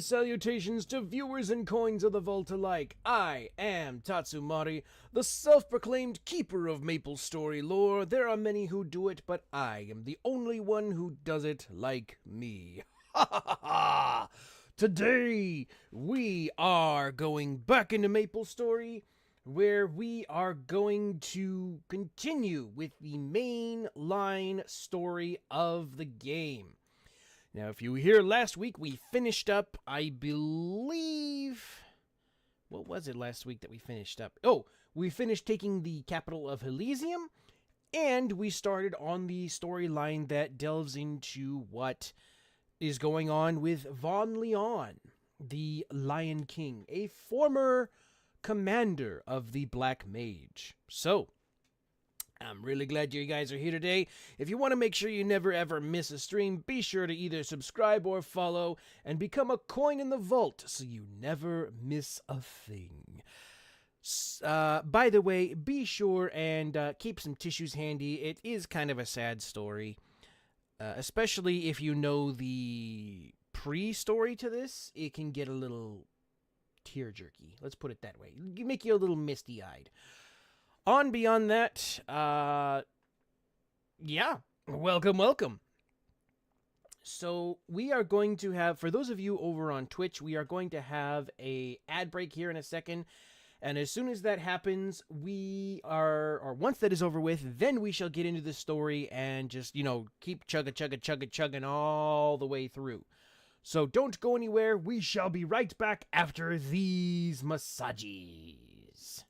salutations to viewers and coins of the vault alike. I am Tatsumari, the self-proclaimed keeper of MapleStory lore. There are many who do it, but I am the only one who does it like me. Ha ha ha! Today, we are going back into MapleStory, where we are going to continue with the main line story of the game. Now, if you were here last week, we finished up, I believe... What was it last week that we finished up? Oh, we finished taking the capital of Elysium, and we started on the storyline that delves into what is going on with Von Leon, the Lion King, a former commander of the Black Mage. So, I'm really glad you guys are here today. If you want to make sure you never ever miss a stream, be sure to either subscribe or follow and become a coin in the vault so you never miss a thing. By the way, be sure and keep some tissues handy. It is kind of a sad story, especially if you know the pre-story to this. It can get a little tear-jerky. Let's put it that way. Make you a little misty-eyed. On beyond that, yeah, welcome. So we are going to have, for those of you over on Twitch, we are going to have a ad break here in a second. And as soon as that happens, or once that is over with, then we shall get into the story and just, keep chugging all the way through. So don't go anywhere. We shall be right back after these massages.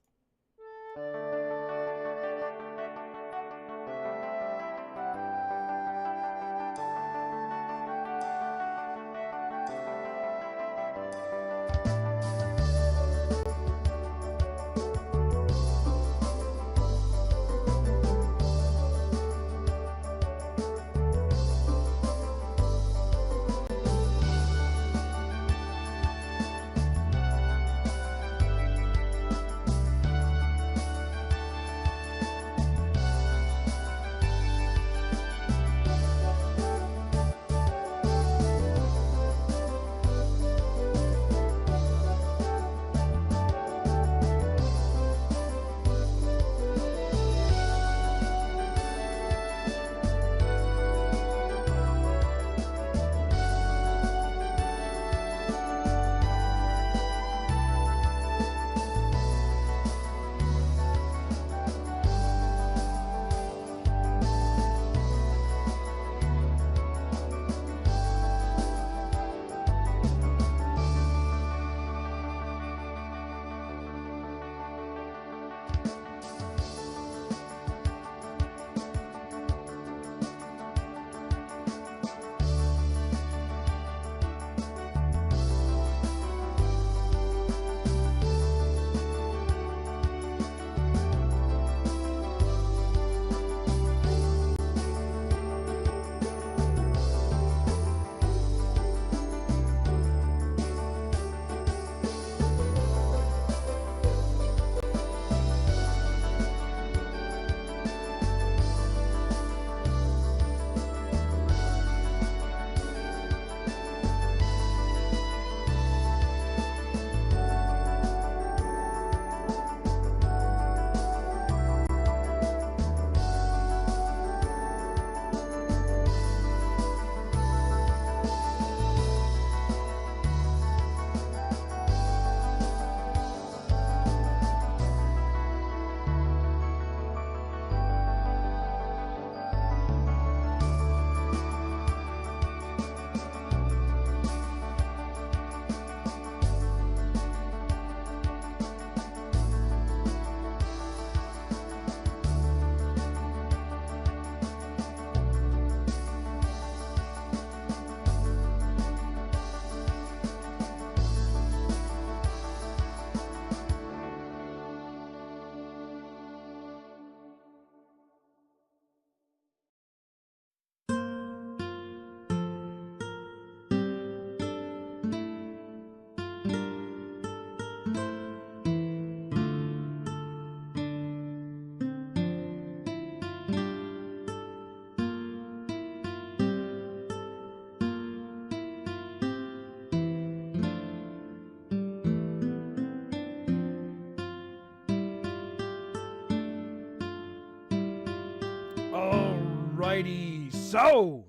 Alrighty, so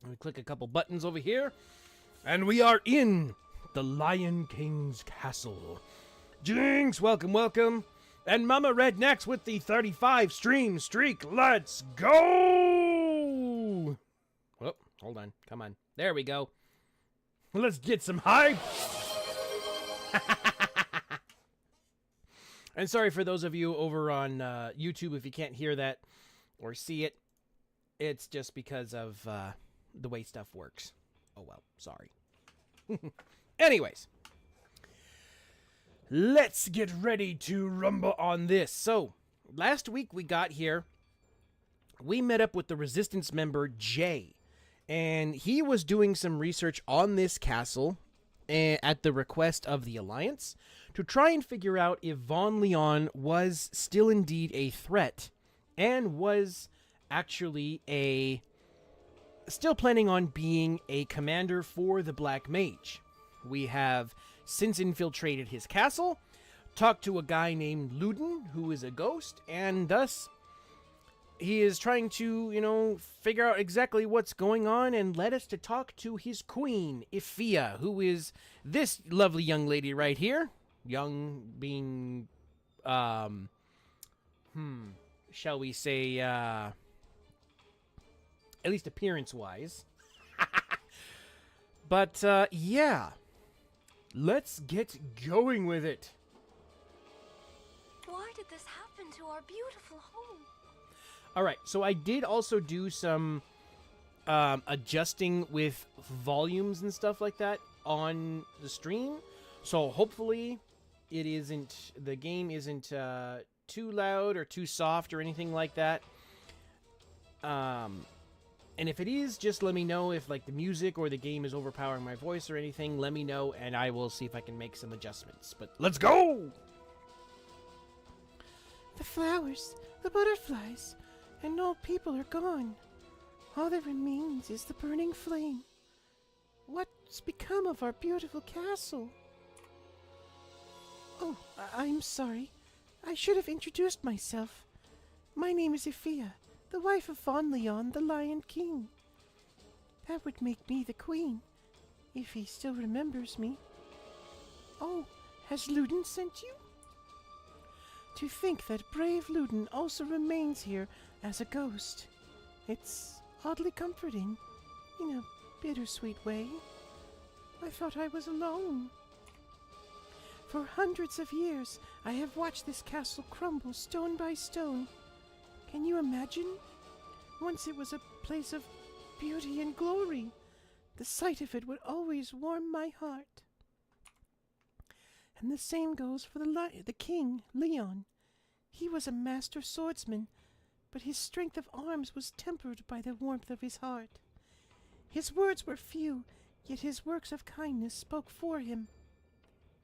let me click a couple buttons over here, and we are in the Lion King's castle. Jinx, welcome, welcome. And Mama Rednecks with the 35 stream streak. Let's go! Oh, hold on. Come on. There we go. Let's get some hype. And sorry for those of you over on YouTube if you can't hear that or see it. It's just because of the way stuff works. Oh well, sorry. Anyways. Let's get ready to rumble on this. So, last week we got here, we met up with the Resistance member Jay, and he was doing some research on this castle at the request of the Alliance to try and figure out if Von Leon was still indeed a threat and was actually still planning on being a commander for the Black Mage. We have since infiltrated his castle, talked to a guy named Luden, who is a ghost, and thus he is trying to, figure out exactly what's going on and led us to talk to his queen, Ifia, who is this lovely young lady right here. Young being, shall we say, at least appearance-wise. But, yeah. Let's get going with it. Why did this happen to our beautiful home? Alright, so I did also do some adjusting with volumes and stuff like that on the stream. So hopefully the game isn't too loud or too soft or anything like that. And if it is, just let me know if the music or the game is overpowering my voice or anything. Let me know, and I will see if I can make some adjustments. But let's go! The flowers, the butterflies, and all people are gone. All that remains is the burning flame. What's become of our beautiful castle? Oh, I'm sorry. I should have introduced myself. My name is Ifia, the wife of Von Leon, the Lion King. That would make me the queen, if he still remembers me. Oh, has Luden sent you? To think that brave Luden also remains here as a ghost. It's oddly comforting, in a bittersweet way. I thought I was alone. For hundreds of years, I have watched this castle crumble stone by stone. Can you imagine? Once it was a place of beauty and glory. The sight of it would always warm my heart. And the same goes for the king, Leon. He was a master swordsman, but his strength of arms was tempered by the warmth of his heart. His words were few, yet his works of kindness spoke for him.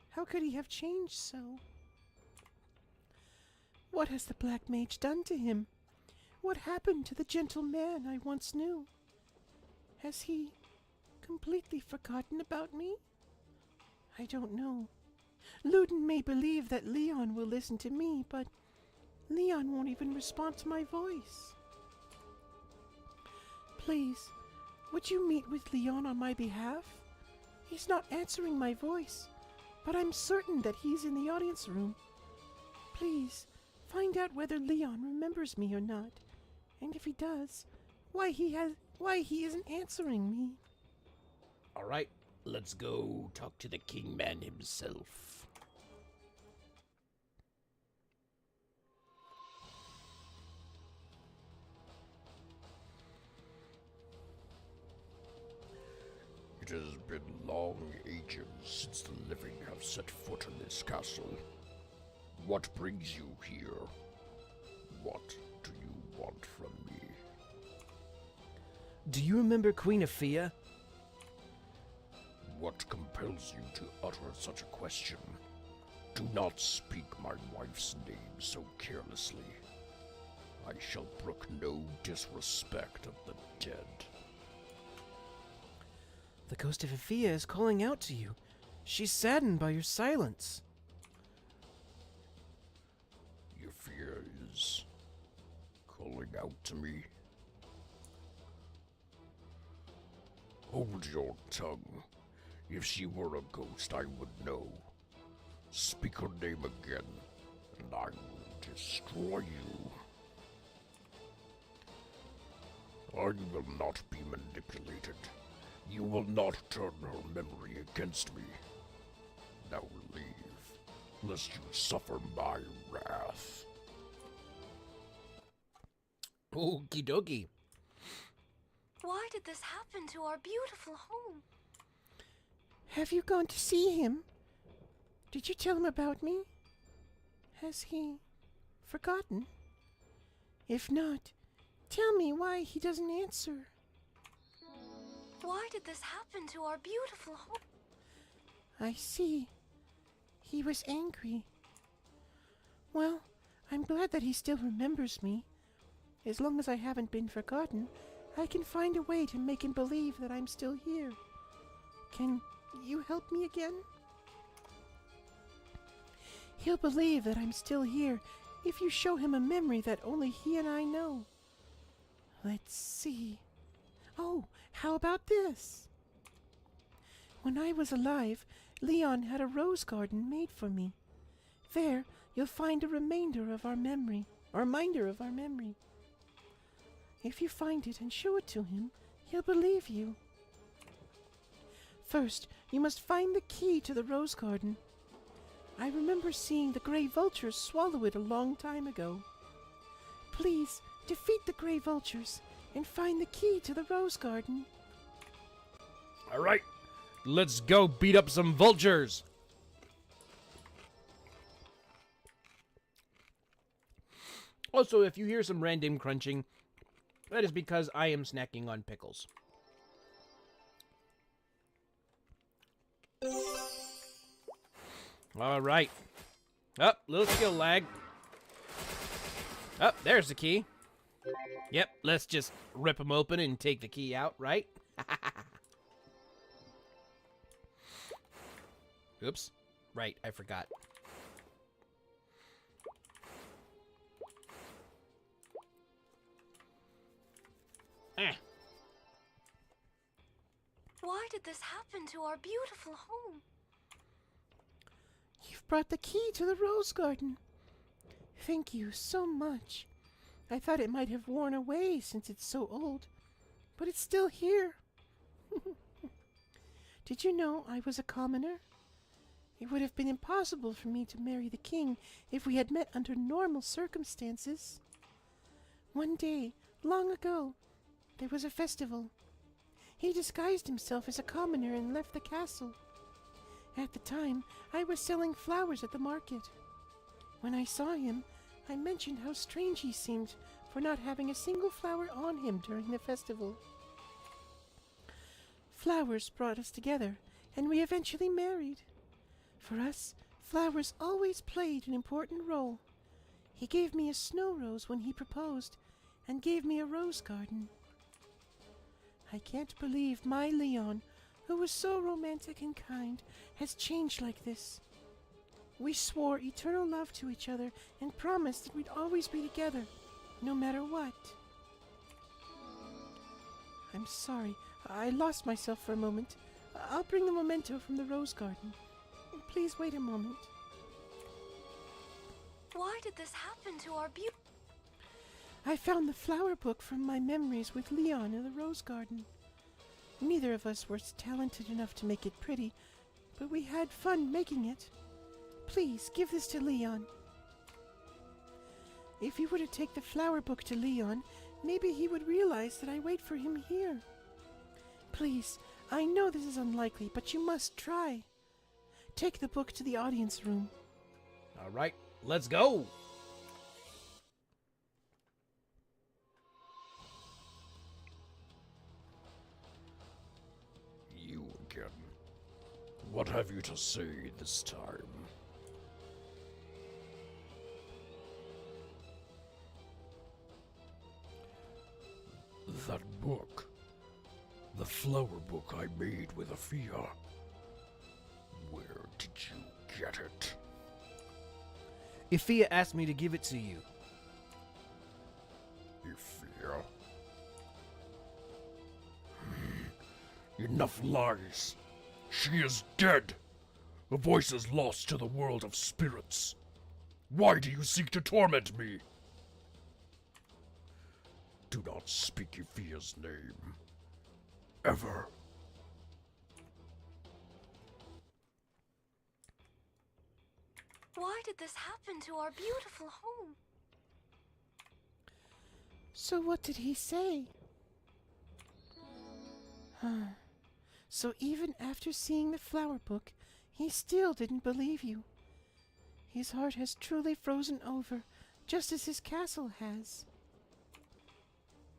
How could he have changed so? What has the Black Mage done to him? What happened to the gentle man I once knew? Has he completely forgotten about me? I don't know. Luden may believe that Leon will listen to me, but Leon won't even respond to my voice. Please, would you meet with Leon on my behalf? He's not answering my voice, but I'm certain that he's in the audience room. Please, find out whether Leon remembers me or not, and if he does, why he isn't answering me. All right, let's go talk to the King Man himself. It has been long ages since the living have set foot in this castle. What brings you here? What do you want from me? Do you remember Queen Ifia? What compels you to utter such a question? Do not speak my wife's name so carelessly. I shall brook no disrespect of the dead. The ghost of Ifia is calling out to you. She's saddened by your silence. Your fear is calling calling out to me? Hold your tongue. If she were a ghost, I would know. Speak her name again, and I will destroy you. I will not be manipulated. You will not turn her memory against me. Now leave, lest you suffer my wrath. Okie dokie. Why did this happen to our beautiful home? Have you gone to see him? Did you tell him about me? Has he forgotten? If not, tell me why he doesn't answer. Why did this happen to our beautiful home? I see. He was angry. Well, I'm glad that he still remembers me. As long as I haven't been forgotten, I can find a way to make him believe that I'm still here. Can you help me again? He'll believe that I'm still here if you show him a memory that only he and I know. Let's see. Oh, how about this? When I was alive, Leon had a rose garden made for me. There, you'll find a remainder of our memory, or reminder of our memory. If you find it and show it to him, he'll believe you. First, you must find the key to the rose garden. I remember seeing the gray vultures swallow it a long time ago. Please, defeat the gray vultures and find the key to the rose garden. All right, let's go beat up some vultures. Also, if you hear some random crunching, that is because I am snacking on pickles. All right. Up, little skill lag. Up, there's the key. Yep, let's just rip them open and take the key out, right? Oops. Right, I forgot. Why did this happen to our beautiful home? You've brought the key to the rose garden. Thank you so much. I thought it might have worn away since it's so old, but it's still here. Did you know I was a commoner? It would have been impossible for me to marry the king if we had met under normal circumstances. One day, long ago, there was a festival. He disguised himself as a commoner and left the castle. At the time, I was selling flowers at the market. When I saw him, I mentioned how strange he seemed for not having a single flower on him during the festival. Flowers brought us together, and we eventually married. For us, flowers always played an important role. He gave me a snow rose when he proposed, and gave me a rose garden. I can't believe my Leon, who was so romantic and kind, has changed like this. We swore eternal love to each other and promised that we'd always be together, no matter what. I'm sorry, I lost myself for a moment. I'll bring the memento from the rose garden. Please wait a moment. Why did this happen to our beauty? I found the flower book from my memories with Leon in the rose garden. Neither of us were talented enough to make it pretty, but we had fun making it. Please, give this to Leon. If you were to take the flower book to Leon, maybe he would realize that I wait for him here. Please, I know this is unlikely, but you must try. Take the book to the audience room. All right, let's go. You again. What have you to say this time? That book. The flower book I made with Afia. Where did you get it? Ifia asked me to give it to you. Fia. Enough lies. She is dead. Her voice is lost to the world of spirits. Why do you seek to torment me? Do not speak Efia's name. Ever. Why did this happen to our beautiful home? So what did he say? So even after seeing the flower book, he still didn't believe you. His heart has truly frozen over, just as his castle has.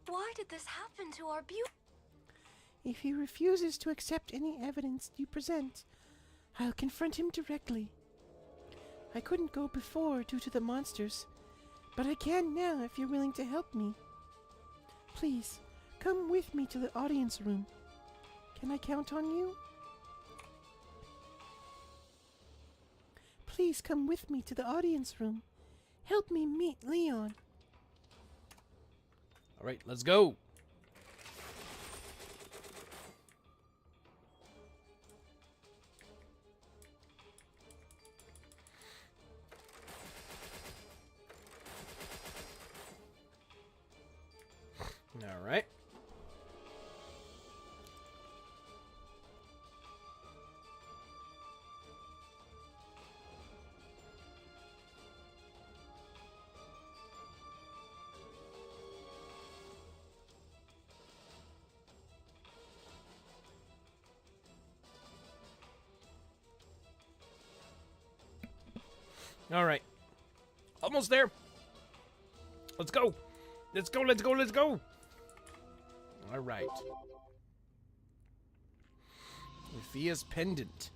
Why did this happen to our beauty? If he refuses to accept any evidence you present, I'll confront him directly. I couldn't go before due to the monsters, but I can now if you're willing to help me. Please, come with me to the audience room. Can I count on you? Please come with me to the audience room. Help me meet Leon. All right, let's go. All right. All right. Almost there. Let's go. Let's go, let's go, let's go. All right. Efia's pendant.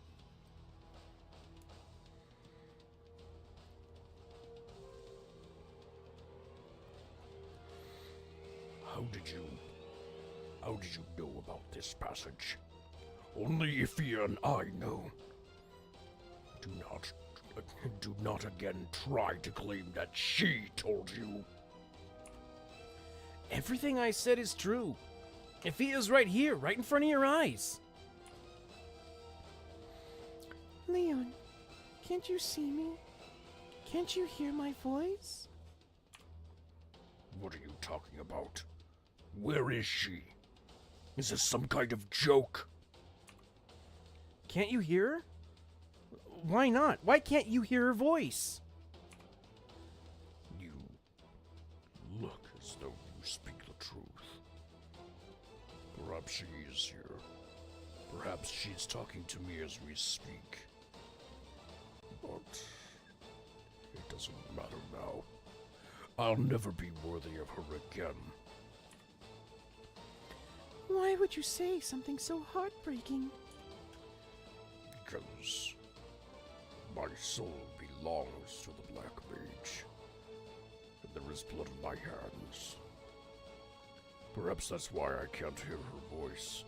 How did you know about this passage? Only Ifia and I know. Do not again try to claim that she told you. Everything I said is true. Efia's right here, right in front of your eyes. Leon, can't you see me? Can't you hear my voice? What are you talking about? Where is she? Is this some kind of joke? Can't you hear her? Why not? Why can't you hear her voice? You look as though you speak the truth. Perhaps she is here. Perhaps she's talking to me as we speak. But it doesn't matter now. I'll never be worthy of her again. Why would you say something so heartbreaking? Because my soul belongs to the Black Mage, and there is blood in my hands. Perhaps that's why I can't hear her voice.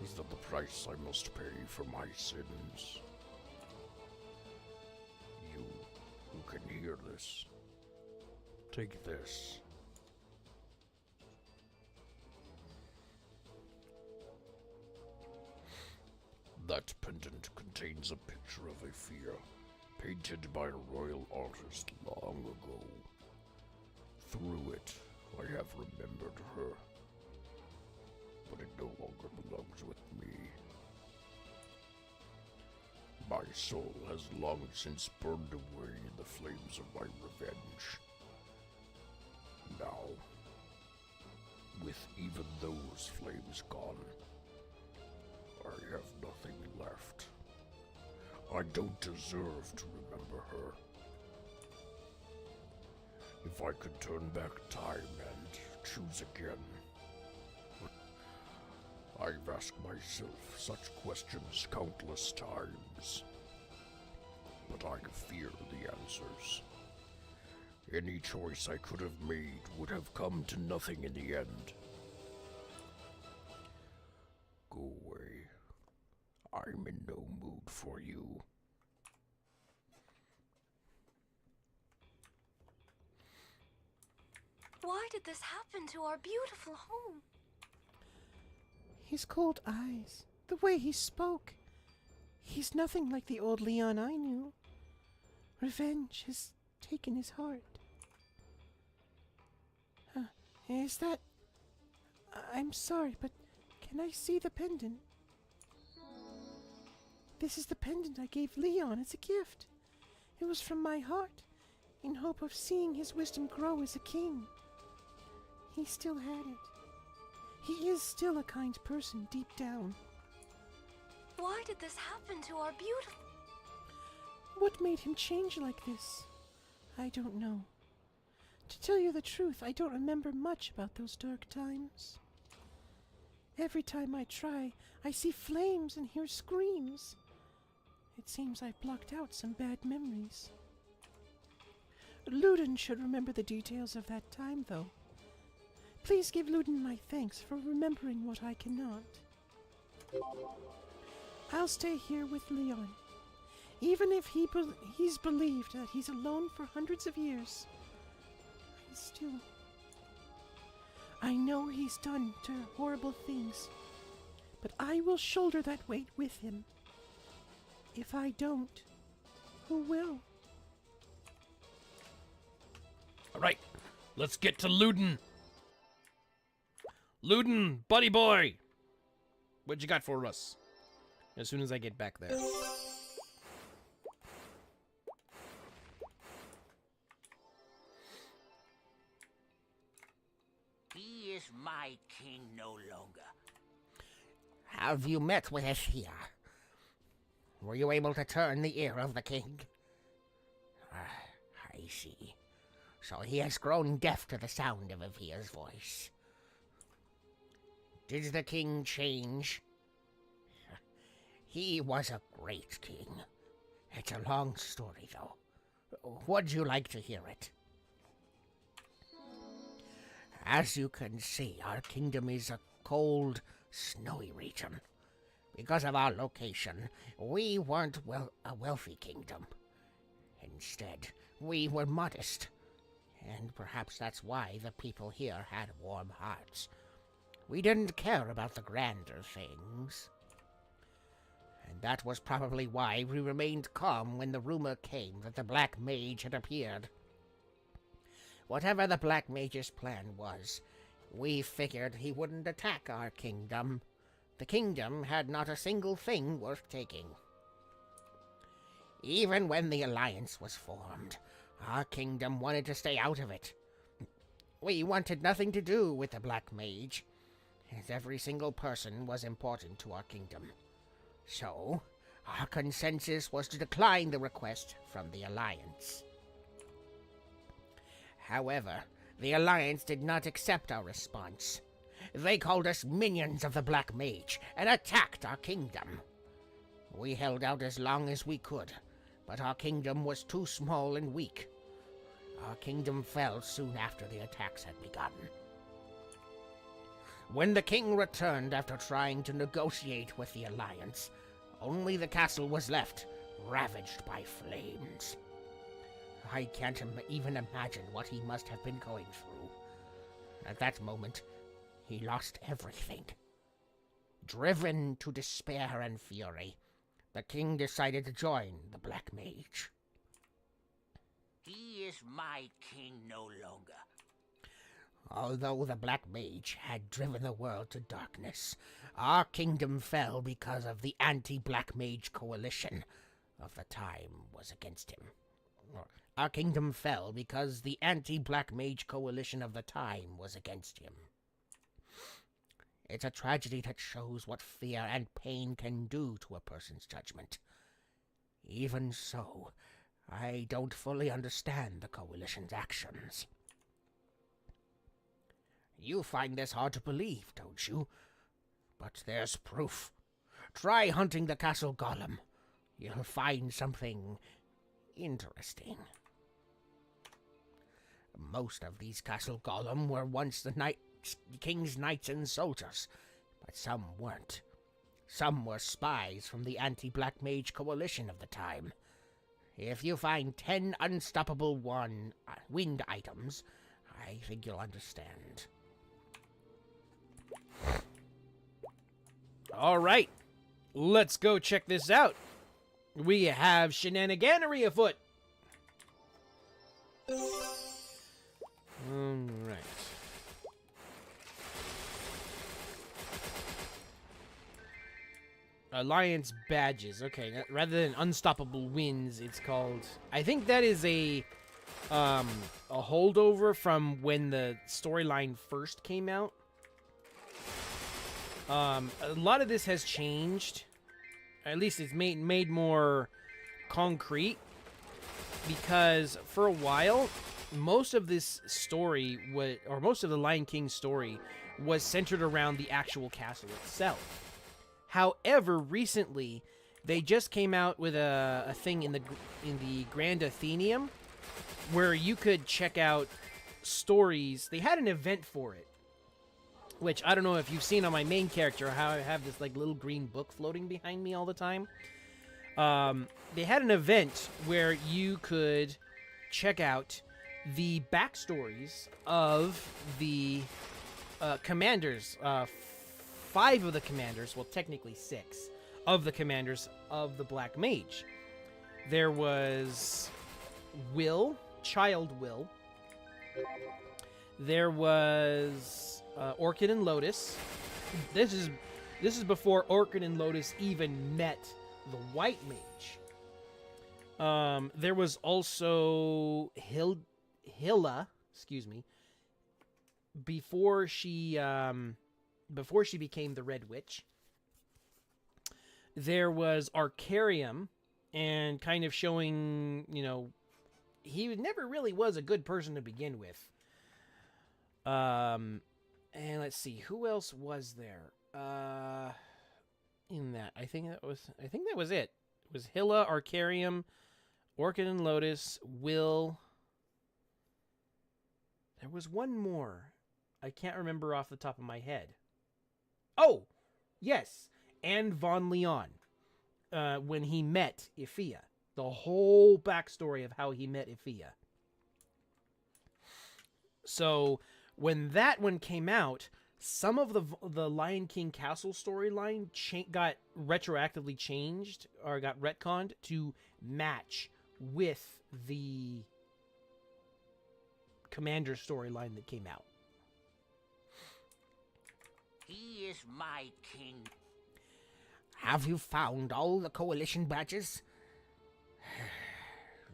Is that the price I must pay for my sins? You, who can hear this, take this. That pendant contains a picture of Ifia, painted by a royal artist long ago. Through it, I have remembered her, but it no longer belongs with me. My soul has long since burned away in the flames of my revenge. Now, with even those flames gone, I have nothing left. I don't deserve to remember her. If I could turn back time and choose again, I've asked myself such questions countless times, but I fear the answers. Any choice I could have made would have come to nothing in the end. Go away. I'm in no mood for you. Why did this happen to our beautiful home? His cold eyes, the way he spoke. He's nothing like the old Leon I knew. Revenge has taken his heart. Is that... I'm sorry, but can I see the pendant? This is the pendant I gave Leon as a gift. It was from my heart, in hope of seeing his wisdom grow as a king. He still had it. He is still a kind person deep down. Why did this happen to our beautiful... What made him change like this? I don't know. To tell you the truth, I don't remember much about those dark times. Every time I try, I see flames and hear screams. It seems I've blocked out some bad memories. Ludin should remember the details of that time, though. Please give Ludin my thanks for remembering what I cannot. I'll stay here with Leon. Even if he's believed that he's alone for hundreds of years, I know he's done horrible things, but I will shoulder that weight with him. If I don't, who will? All right, let's get to Ludin. Ludin, buddy boy, what you got for us? As soon as I get back there. He is my king no longer. Have you met with us here? Were you able to turn the ear of the king? I see. So he has grown deaf to the sound of Avia's voice. Did the king change? He was a great king. It's a long story, though. Would you like to hear it? As you can see, our kingdom is a cold, snowy region. Because of our location, we weren't a wealthy kingdom. Instead, we were modest. And perhaps that's why the people here had warm hearts. We didn't care about the grander things. And that was probably why we remained calm when the rumor came that the Black Mage had appeared. Whatever the Black Mage's plan was, we figured he wouldn't attack our kingdom. The kingdom had not a single thing worth taking. Even when the alliance was formed, our kingdom wanted to stay out of it. We wanted nothing to do with the Black Mage, as every single person was important to our kingdom. So, our consensus was to decline the request from the Alliance. However, the Alliance did not accept our response. They called us minions of the Black Mage and attacked our kingdom. We held out as long as we could, but our kingdom was too small and weak. Our kingdom fell soon after the attacks had begun. When the king returned after trying to negotiate with the Alliance, only the castle was left, ravaged by flames. I can't even imagine what he must have been going through. At that moment, he lost everything. Driven to despair and fury, the king decided to join the Black Mage. He is my king no longer. Although the Black Mage had driven the world to darkness, our kingdom fell because of the anti-Black Mage coalition of the time was against him. Our kingdom fell because the anti-Black Mage coalition of the time was against him. It's a tragedy that shows what fear and pain can do to a person's judgment. Even so, I don't fully understand the coalition's actions. You find this hard to believe, don't you? But there's proof. Try hunting the castle golem. You'll find something interesting. Most of these castle golem were once the king's knights and soldiers, but some weren't. Some were spies from the anti-Black Mage coalition of the time. If you find 10 unstoppable wind items, I think you'll understand. All right, let's go check this out. We have shenaniganery afoot. All right. Alliance badges. Okay, rather than unstoppable wins, it's called. I think that is a holdover from when the storyline first came out. A lot of this has changed. At least it's made more concrete, because for a while, most of this story was, or most of the Lion King story was centered around the actual castle itself. However, recently they just came out with a thing in the Grand Athenaeum where you could check out stories. They had an event for it, which I don't know if you've seen on my main character, how I have this like little green book floating behind me all the time. They had an event where you could check out the backstories of the commanders, 5 of the commanders, well, technically 6 of the commanders of the Black Mage. There was Child Will. There was Orchid and Lotus. This is before Orchid and Lotus even met the White Mage. There was also Hilla, before she became the Red Witch. There was Arcarium, and kind of showing, he never really was a good person to begin with. And let's see, who else was there? In that, I think that was it. It was Hilla, Arcarium, Orchid and Lotus, Will. There was one more. I can't remember off the top of my head. Oh, yes, and Von Leon, when he met Ifia. The whole backstory of how he met Ifia. So when that one came out, some of the Lion King Castle storyline got retroactively changed, or got retconned to match with the Commander storyline that came out. He is my king. Have you found all the coalition badges?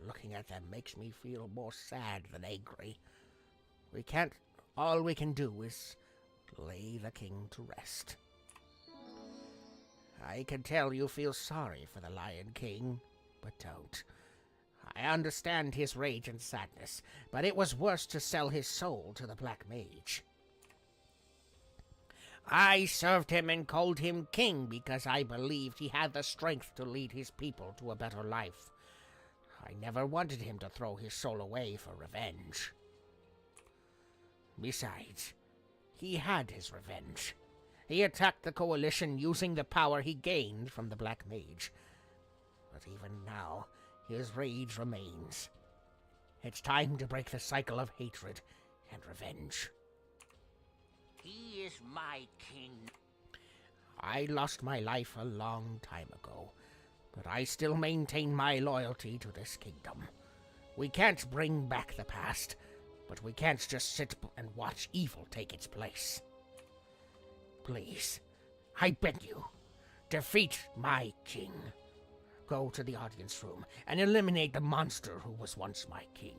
Looking at them makes me feel more sad than angry. All we can do is lay the king to rest. I can tell you feel sorry for the Lion King, but don't. I understand his rage and sadness, but it was worse to sell his soul to the Black Mage. I served him and called him king because I believed he had the strength to lead his people to a better life. I never wanted him to throw his soul away for revenge. Besides, he had his revenge. He attacked the Coalition using the power he gained from the Black Mage. But even now, his rage remains. It's time to break the cycle of hatred and revenge. He is my king. I lost my life a long time ago, but I still maintain my loyalty to this kingdom. We can't bring back the past, but we can't just sit and watch evil take its place. Please, I beg you, defeat my king. Go to the audience room and eliminate the monster who was once my king.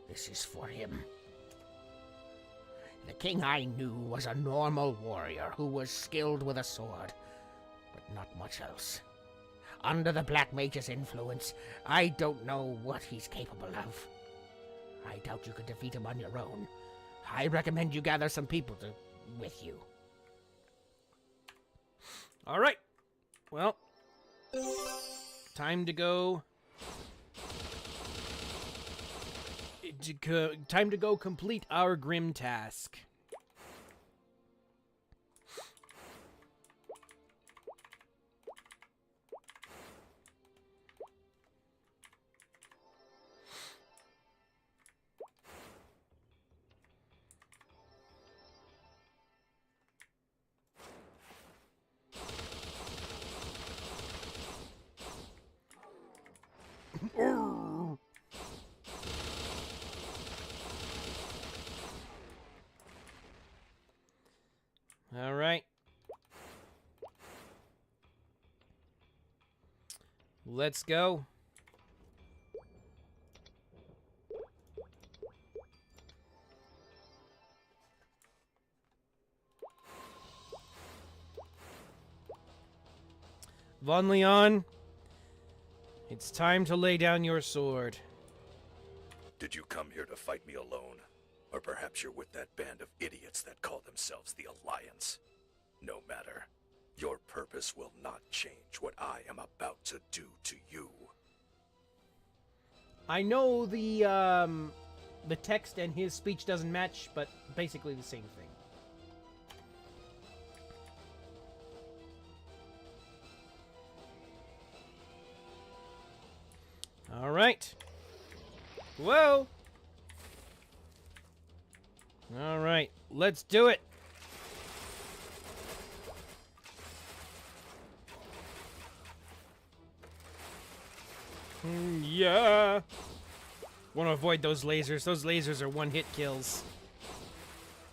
This is for him. The king I knew was a normal warrior who was skilled with a sword, but not much else. Under the Black Mage's influence, I don't know what he's capable of. I doubt you could defeat him on your own. I recommend you gather some people with you. All right. Well, time to go. Time to go complete our grim task. let's go. Von Leon, it's time to lay down your sword. Did you come here to fight me alone? Or perhaps you're with that band of idiots that call themselves the Alliance? No matter. Your purpose will not change what I am about to do to you. I know the text and his speech doesn't match, but basically the same thing. All right. Whoa. All right, let's do it. Yeah. Want to avoid those lasers. Those lasers are one-hit kills.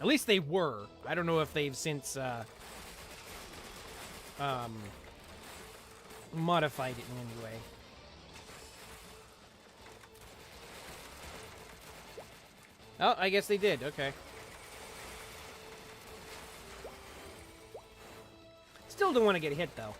At least they were. I don't know if they've since modified it in any way. Oh, I guess they did. Okay. Still don't want to get hit, though.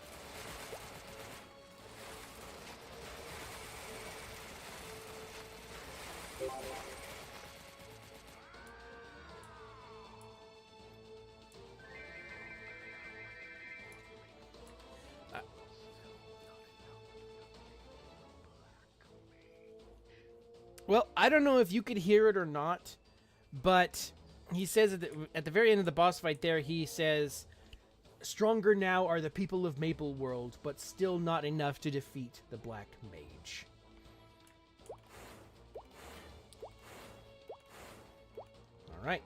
Well, I don't know if you could hear it or not, but he says at the very end of the boss fight there, he says, "Stronger now are the people of Maple World, but still not enough to defeat the Black Mage." Alright.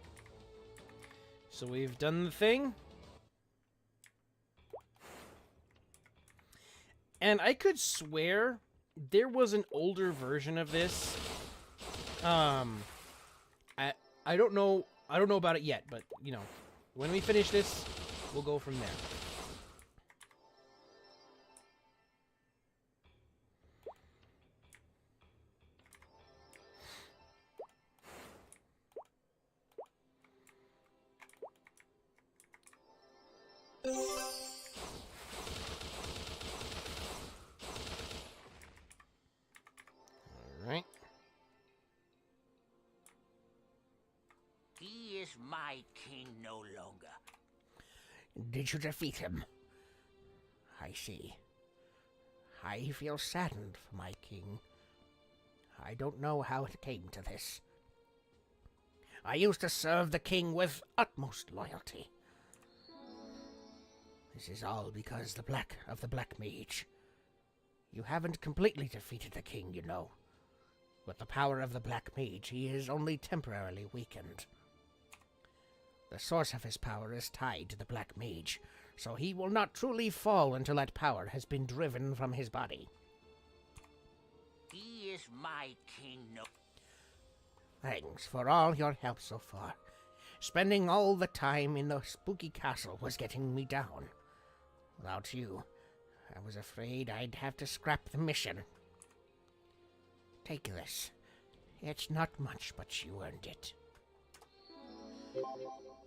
So we've done the thing. And I could swear there was an older version of this. I don't know about it yet, but you know, when we finish this, we'll go from there. All right. He is my king no longer. Did you defeat him? I see. I feel saddened for my king. I don't know how it came to this. I used to serve the king with utmost loyalty. This is all because of the Black Mage. You haven't completely defeated the king, you know. With the power of the Black Mage, he is only temporarily weakened. The source of his power is tied to the Black Mage, so he will not truly fall until that power has been driven from his body. He is my king no... Thanks for all your help so far. Spending all the time in the spooky castle was getting me down. Without you, I was afraid I'd have to scrap the mission. Take this. It's not much, but you earned it.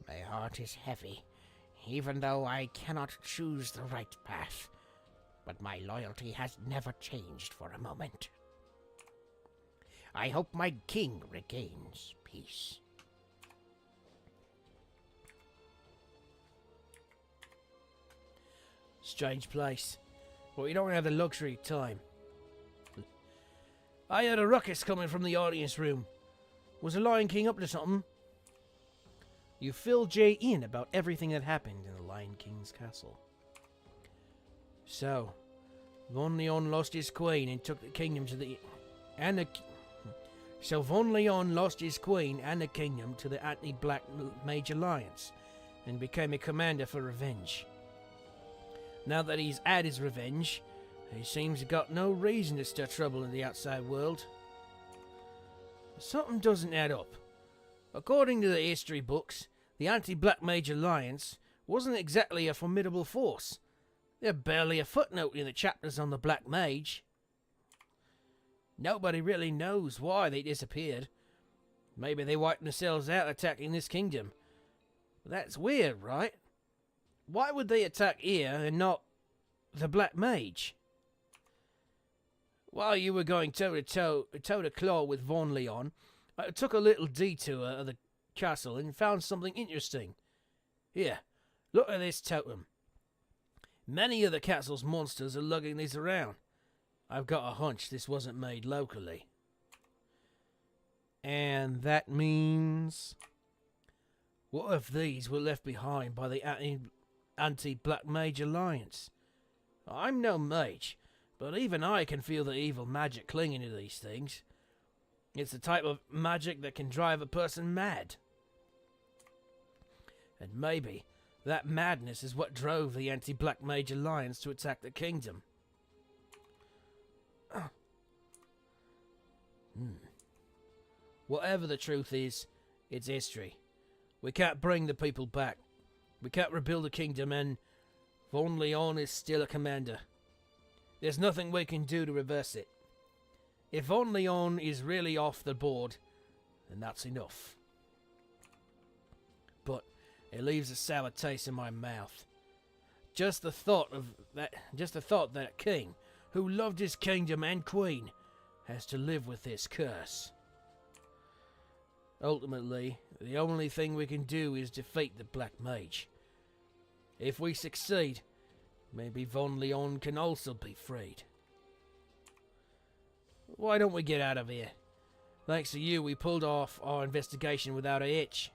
My heart is heavy, even though I cannot choose the right path. But my loyalty has never changed for a moment. I hope my king regains peace. Strange place. But you don't have the luxury of time. I heard a ruckus coming from the audience room. Was the Lion King up to something? You fill Jay in about everything that happened in the Lion King's castle. So, Von Leon lost his queen and took the kingdom to the... So Von Leon lost his queen and the kingdom to the anti-Black Mage Alliance and became a commander for revenge. Now that he's had his revenge, he seems to got no reason to stir trouble in the outside world. Something doesn't add up. According to the history books, the anti-Black Mage Alliance wasn't exactly a formidable force. They're barely a footnote in the chapters on the Black Mage. Nobody really knows why they disappeared. Maybe they wiped themselves out attacking this kingdom. That's weird, right? Why would they attack here and not the Black Mage? While you were going toe to claw with Von Leon, I took a little detour of the castle and found something interesting. Here, look at this totem. Many of the castle's monsters are lugging these around. I've got a hunch this wasn't made locally. And that means... what if these were left behind by the anti-Black Mage Alliance? I'm no mage, but even I can feel the evil magic clinging to these things. It's the type of magic that can drive a person mad. And maybe that madness is what drove the anti-Black Mage Alliance to attack the kingdom. Whatever the truth is, it's history. We can't bring the people back. We can't rebuild the kingdom, and Von Leon is still a commander. There's nothing we can do to reverse it. If Von Leon is really off the board, then that's enough. But it leaves a sour taste in my mouth. Just the thought that a king who loved his kingdom and queen has to live with this curse. Ultimately, the only thing we can do is defeat the Black Mage. If we succeed, maybe Von Leon can also be freed. Why don't we get out of here? Thanks to you, we pulled off our investigation without a hitch.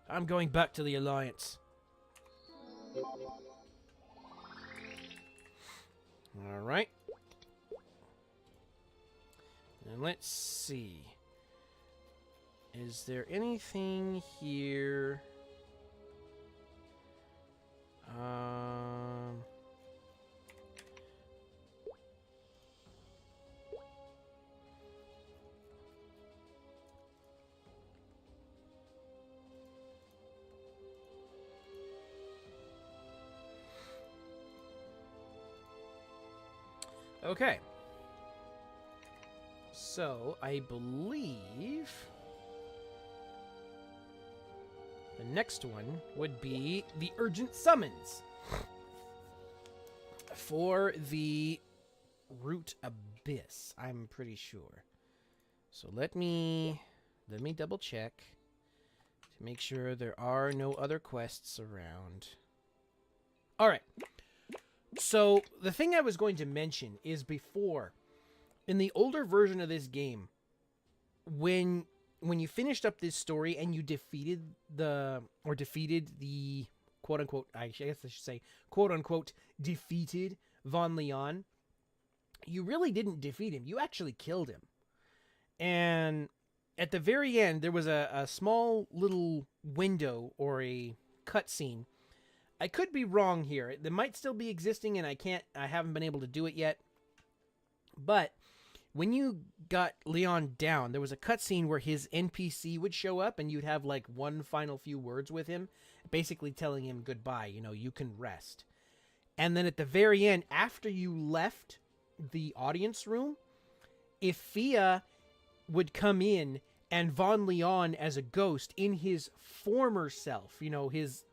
I'm going back to the Alliance. Alright. And let's see. Is there anything here? Okay. So, I believe the next one would be the urgent summons for the Root Abyss, I'm pretty sure. So let me double check to make sure there are no other quests around. All right. So the thing I was going to mention is before, in the older version of this game, when you finished up this story and you defeated the quote unquote, I guess I should say quote unquote defeated Von Leon, you really didn't defeat him. You actually killed him. And at the very end, there was a small little window or a cutscene. I could be wrong here. It might still be existing and I haven't been able to do it yet. But when you got Leon down, there was a cutscene where his NPC would show up and you'd have like one final few words with him, basically telling him goodbye, you can rest. And then at the very end, after you left the audience room, Ifia would come in and Von Leon as a ghost in his former self, his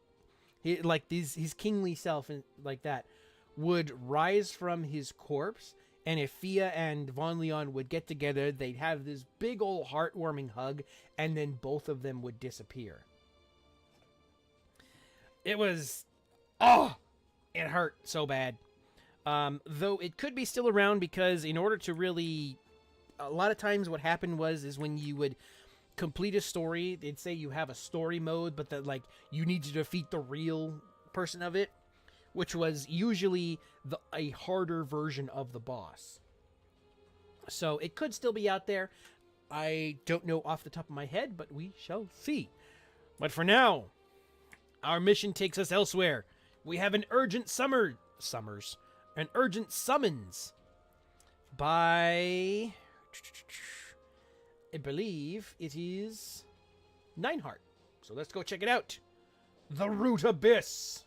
kingly self and like that, would rise from his corpse. And if Fia and Von Leon would get together, they'd have this big old heartwarming hug, and then both of them would disappear. It was... it hurt so bad. Though it could be still around because in order to really... A lot of times what happened is when you would complete a story, they'd say you have a story mode, but that you need to defeat the real person of it, which was usually a harder version of the boss. So it could still be out there. I don't know off the top of my head, but we shall see. But for now, our mission takes us elsewhere. We have an urgent an urgent summons by, I believe it is Nineheart. So let's go check it out. The Root Abyss.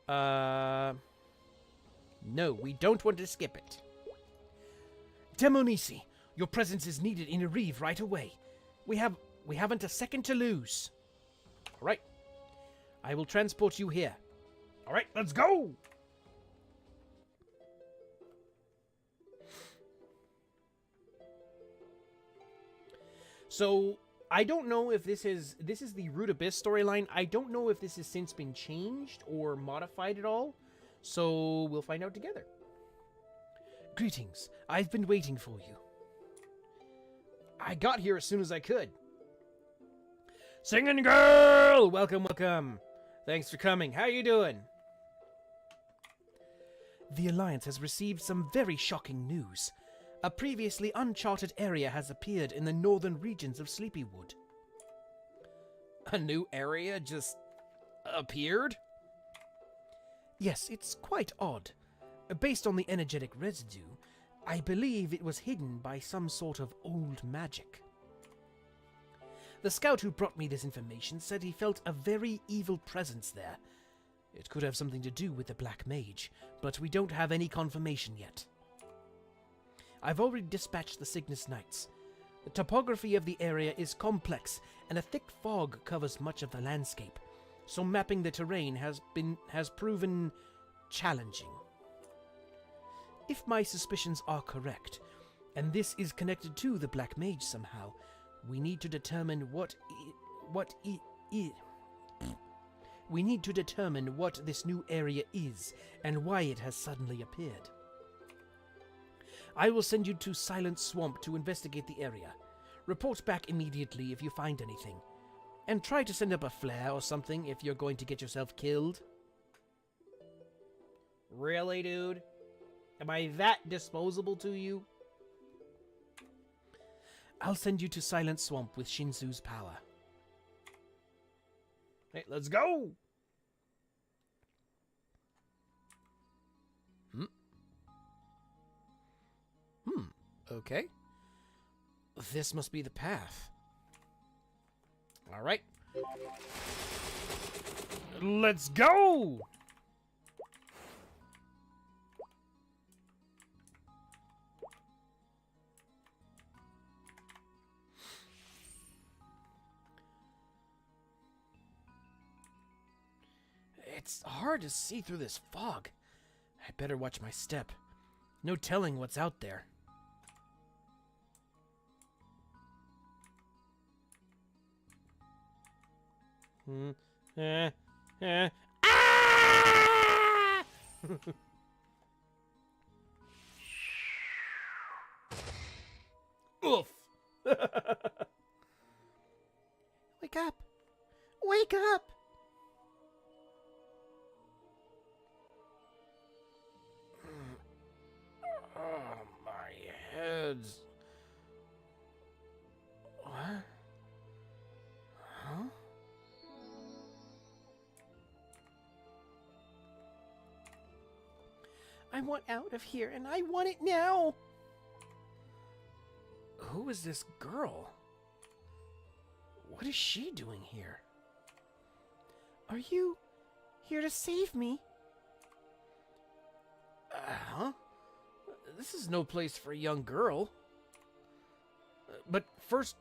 No, we don't want to skip it. Demonisi, your presence is needed in Areve right away. We haven't a second to lose. All right. I will transport you here. All right, let's go. So, I don't know if this is the Root Abyss storyline. I don't know if this has since been changed or modified at all. So, we'll find out together. Greetings. I've been waiting for you. I got here as soon as I could. Singing girl! Welcome, welcome. Thanks for coming. How you doing? The Alliance has received some very shocking news. A previously uncharted area has appeared in the northern regions of Sleepywood. A new area just appeared? Yes, it's quite odd. Based on the energetic residue, I believe it was hidden by some sort of old magic. The scout who brought me this information said he felt a very evil presence there. It could have something to do with the Black Mage, but we don't have any confirmation yet. I've already dispatched the Cygnus Knights. The topography of the area is complex, and a thick fog covers much of the landscape, so mapping the terrain has proven challenging. If my suspicions are correct, and this is connected to the Black Mage somehow, we need to determine what this new area is and why it has suddenly appeared. I will send you to Silent Swamp to investigate the area. Report back immediately if you find anything. And try to send up a flare or something if you're going to get yourself killed. Really, dude? Am I that disposable to you? I'll send you to Silent Swamp with Shinsu's power. Hey, let's go! Okay. This must be the path. Alright. Let's go! It's hard to see through this fog. I better watch my step. No telling what's out there. Ah! Oof. Wake up! Wake up! Oh, my head's... What? Huh? I want out of here, and I want it now! Who is this girl? What is she doing here? Are you here to save me? Huh? This is no place for a young girl. But first,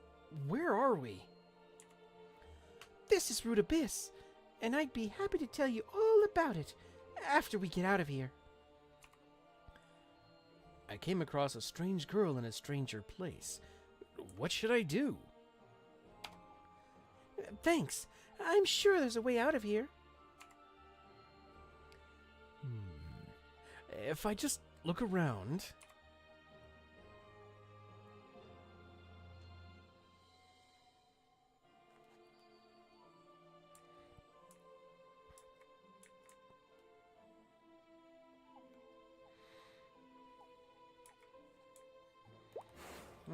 where are we? This is Root Abyss, and I'd be happy to tell you all about it after we get out of here. I came across a strange girl in a stranger place. What should I do? Thanks. I'm sure there's a way out of here. If I just look around...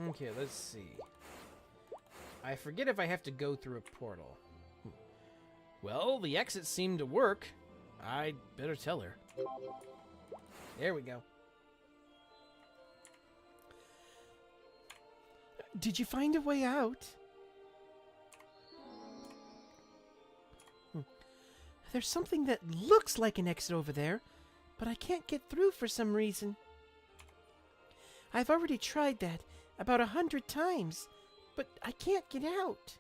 Okay, let's see. I forget if I have to go through a portal. Well, the exit seemed to work. I'd better tell her. There we go. Did you find a way out? There's something that looks like an exit over there, but I can't get through for some reason. I've already tried that about 100 times, but I can't get out.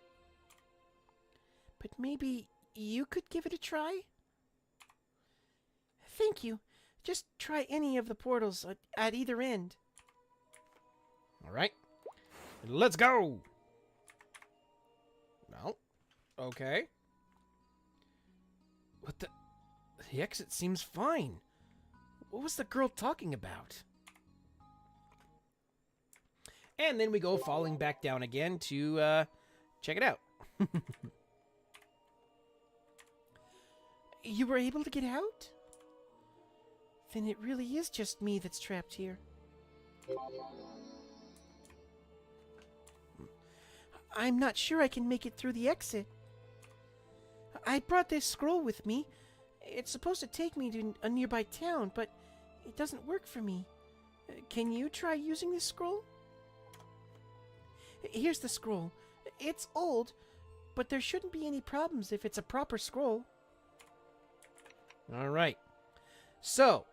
But maybe you could give it a try? Thank you. Just try any of the portals at either end. All right. Let's go. No. Okay. What the... The exit seems fine. What was the girl talking about? And then we go falling back down again to check it out. You were able to get out? Then it really is just me that's trapped here. I'm not sure I can make it through the exit. I brought this scroll with me. It's supposed to take me to a nearby town, but it doesn't work for me. Can you try using this scroll? Here's the scroll. It's old, but there shouldn't be any problems if it's a proper scroll. All right. So,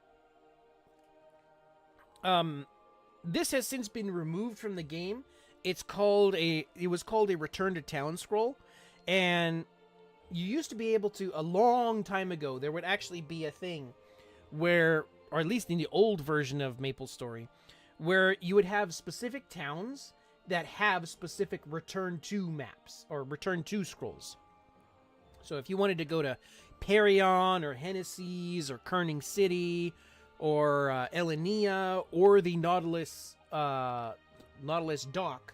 this has since been removed from the game. It was called a Return to Town scroll, and you used to be able to, a long time ago, there would actually be a thing where, or at least in the old version of MapleStory, where you would have specific towns that have specific Return to maps, or Return to scrolls. So if you wanted to go to Parion, or Hennessy's, or Kerning City, or Elenia, or the Nautilus dock,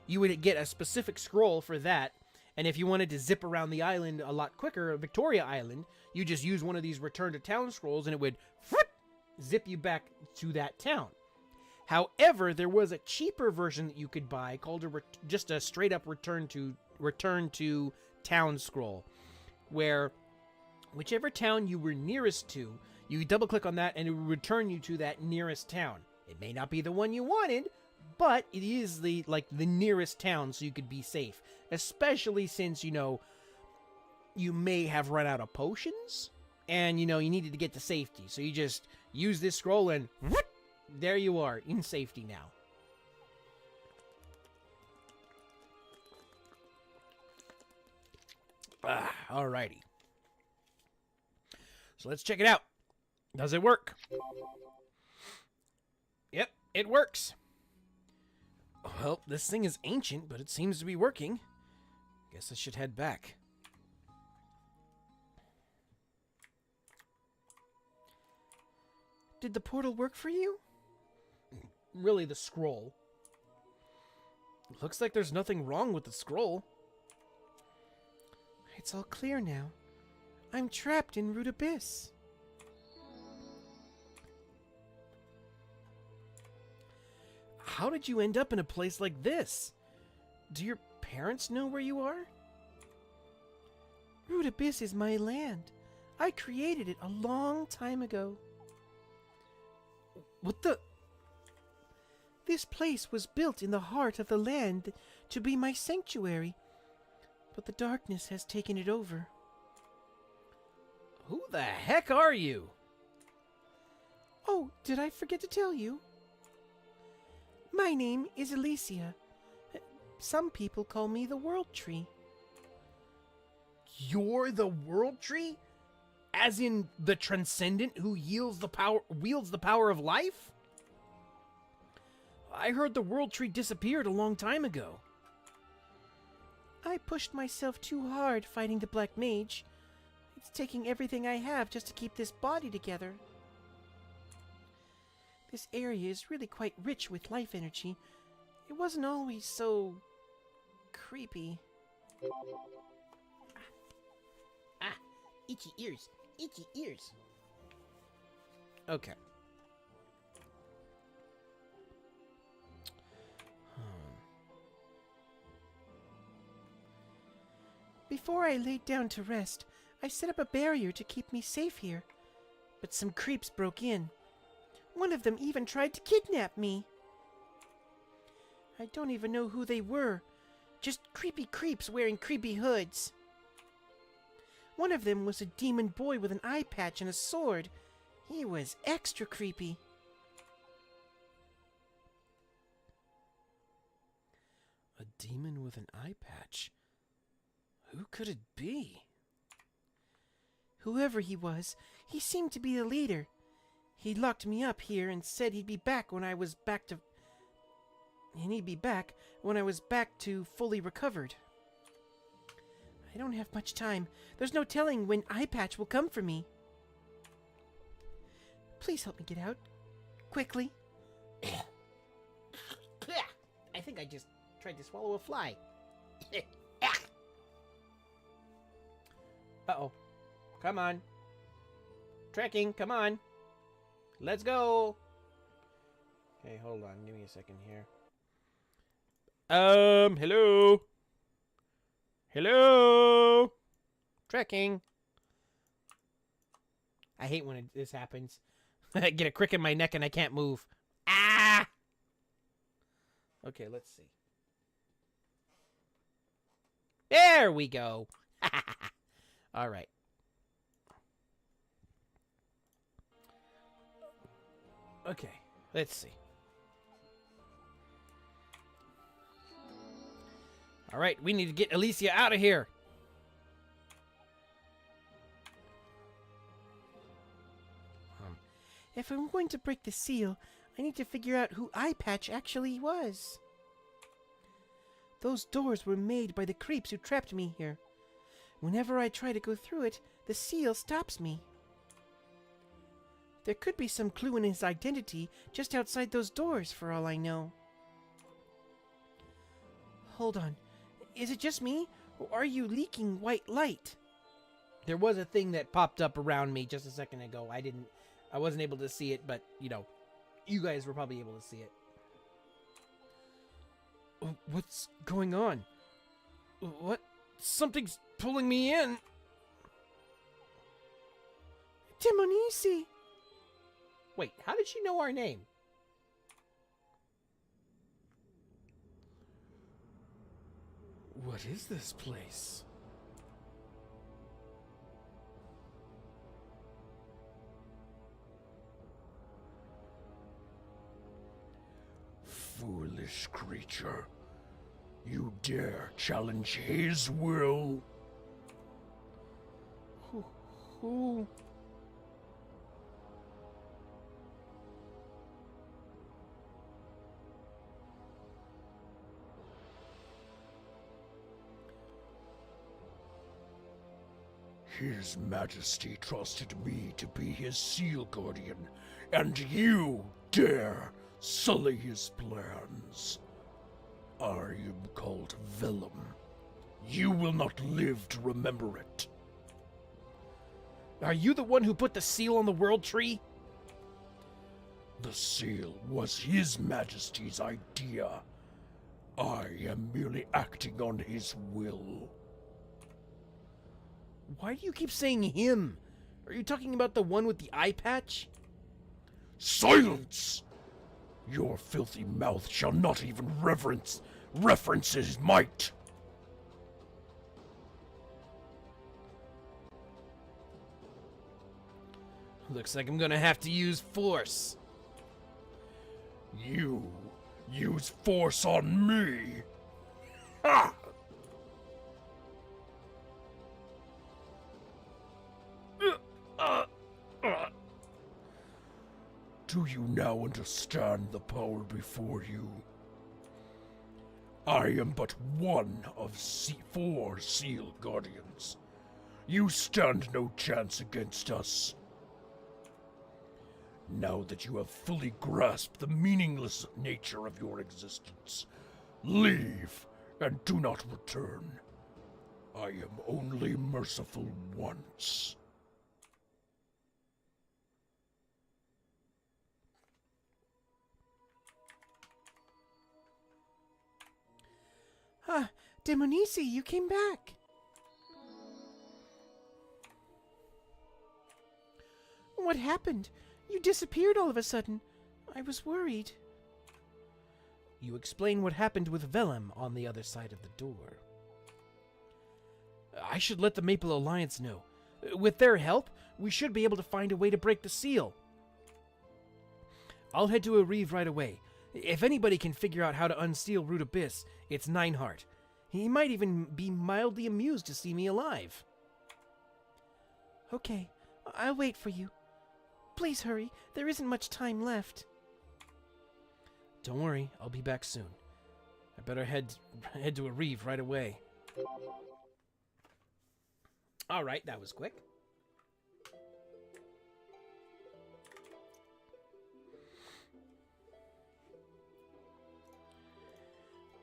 you would get a specific scroll for that. And if you wanted to zip around the island a lot quicker, Victoria Island, you just use one of these Return to Town scrolls and it would zip you back to that town. However, there was a cheaper version that you could buy called just a straight up Return to Town scroll, where whichever town you were nearest to, you double click on that and it would return you to that nearest town. It may not be the one you wanted, but it is the nearest town, so you could be safe. Especially since, you may have run out of potions, and, you needed to get to safety. So you just use this scroll, and there you are, in safety now. Alrighty. So let's check it out. Does it work? Yep, it works. Well, this thing is ancient, but it seems to be working. Guess I should head back. Did the portal work for you? Really, the scroll. Looks like there's nothing wrong with the scroll. It's all clear now. I'm trapped in Root Abyss. How did you end up in a place like this? Do your parents know where you are? Root Abyss is my land. I created it a long time ago. What the... This place was built in the heart of the land to be my sanctuary, but the darkness has taken it over. Who the heck are you? Oh, did I forget to tell you? My name is Alicia. Some people call me the World Tree. You're the World Tree? As in the Transcendent who wields the power of life? I heard the World Tree disappeared a long time ago. I pushed myself too hard fighting the Black Mage. It's taking everything I have just to keep this body together. This area is really quite rich with life energy. It wasn't always so... creepy. Itchy ears. Itchy ears. Okay. Before I laid down to rest, I set up a barrier to keep me safe here. But some creeps broke in. One of them even tried to kidnap me. I don't even know who they were. Just creepy creeps wearing creepy hoods. One of them was a demon boy with an eye patch and a sword. He was extra creepy. demon with an eye patch. Who could it be? Whoever he was, he seemed to be the leader. He locked me up here and said he'd be back when I was back to... And he'd be back when I was back to fully recovered. I don't have much time. There's no telling when Eye Patch will come for me. Please help me get out. Quickly. I think I just tried to swallow a fly. Uh-oh. Come on. Trekking, come on. Let's go. Okay, hold on. Give me a second here. Hello? Hello? Trekking. I hate when this happens. I get a crick in my neck and I can't move. Ah! Okay, let's see. There we go. All right. Okay, let's see. All right, we need to get Alicia out of here. If I'm going to break the seal, I need to figure out who Eye Patch actually was. Those doors were made by the creeps who trapped me here. Whenever I try to go through it, the seal stops me. There could be some clue in his identity just outside those doors, for all I know. Hold on. Is it just me, or are you leaking white light? There was a thing that popped up around me just a second ago. I wasn't able to see it, but, you know, you guys were probably able to see it. What's going on? What? Something's pulling me in. Demonisi! Wait, how did she know our name? What is this place? Foolish creature. You dare challenge his will? Who? His Majesty trusted me to be his seal guardian, and you dare sully his plans. I am called Vellum. You will not live to remember it. Are you the one who put the seal on the world tree? The seal was his Majesty's idea. I am merely acting on his will. Why do you keep saying him? Are you talking about the one with the eye patch? Silence! Your filthy mouth shall not even reference his might. Looks like I'm gonna have to use force. You use force on me. Ha! Do you now understand the power before you? I am but one of 4 seal guardians. You stand no chance against us. Now that you have fully grasped the meaningless nature of your existence, leave and do not return. I am only merciful once. Ah, Demonisi, you came back. What happened? You disappeared all of a sudden. I was worried. You explain what happened with Vellum on the other side of the door. I should let the Maple Alliance know. With their help, we should be able to find a way to break the seal. I'll head to Areve right away. If anybody can figure out how to unseal Root Abyss, it's Nineheart. He might even be mildly amused to see me alive. Okay, I'll wait for you. Please hurry, there isn't much time left. Don't worry, I'll be back soon. I better head to Areve right away. Alright, that was quick.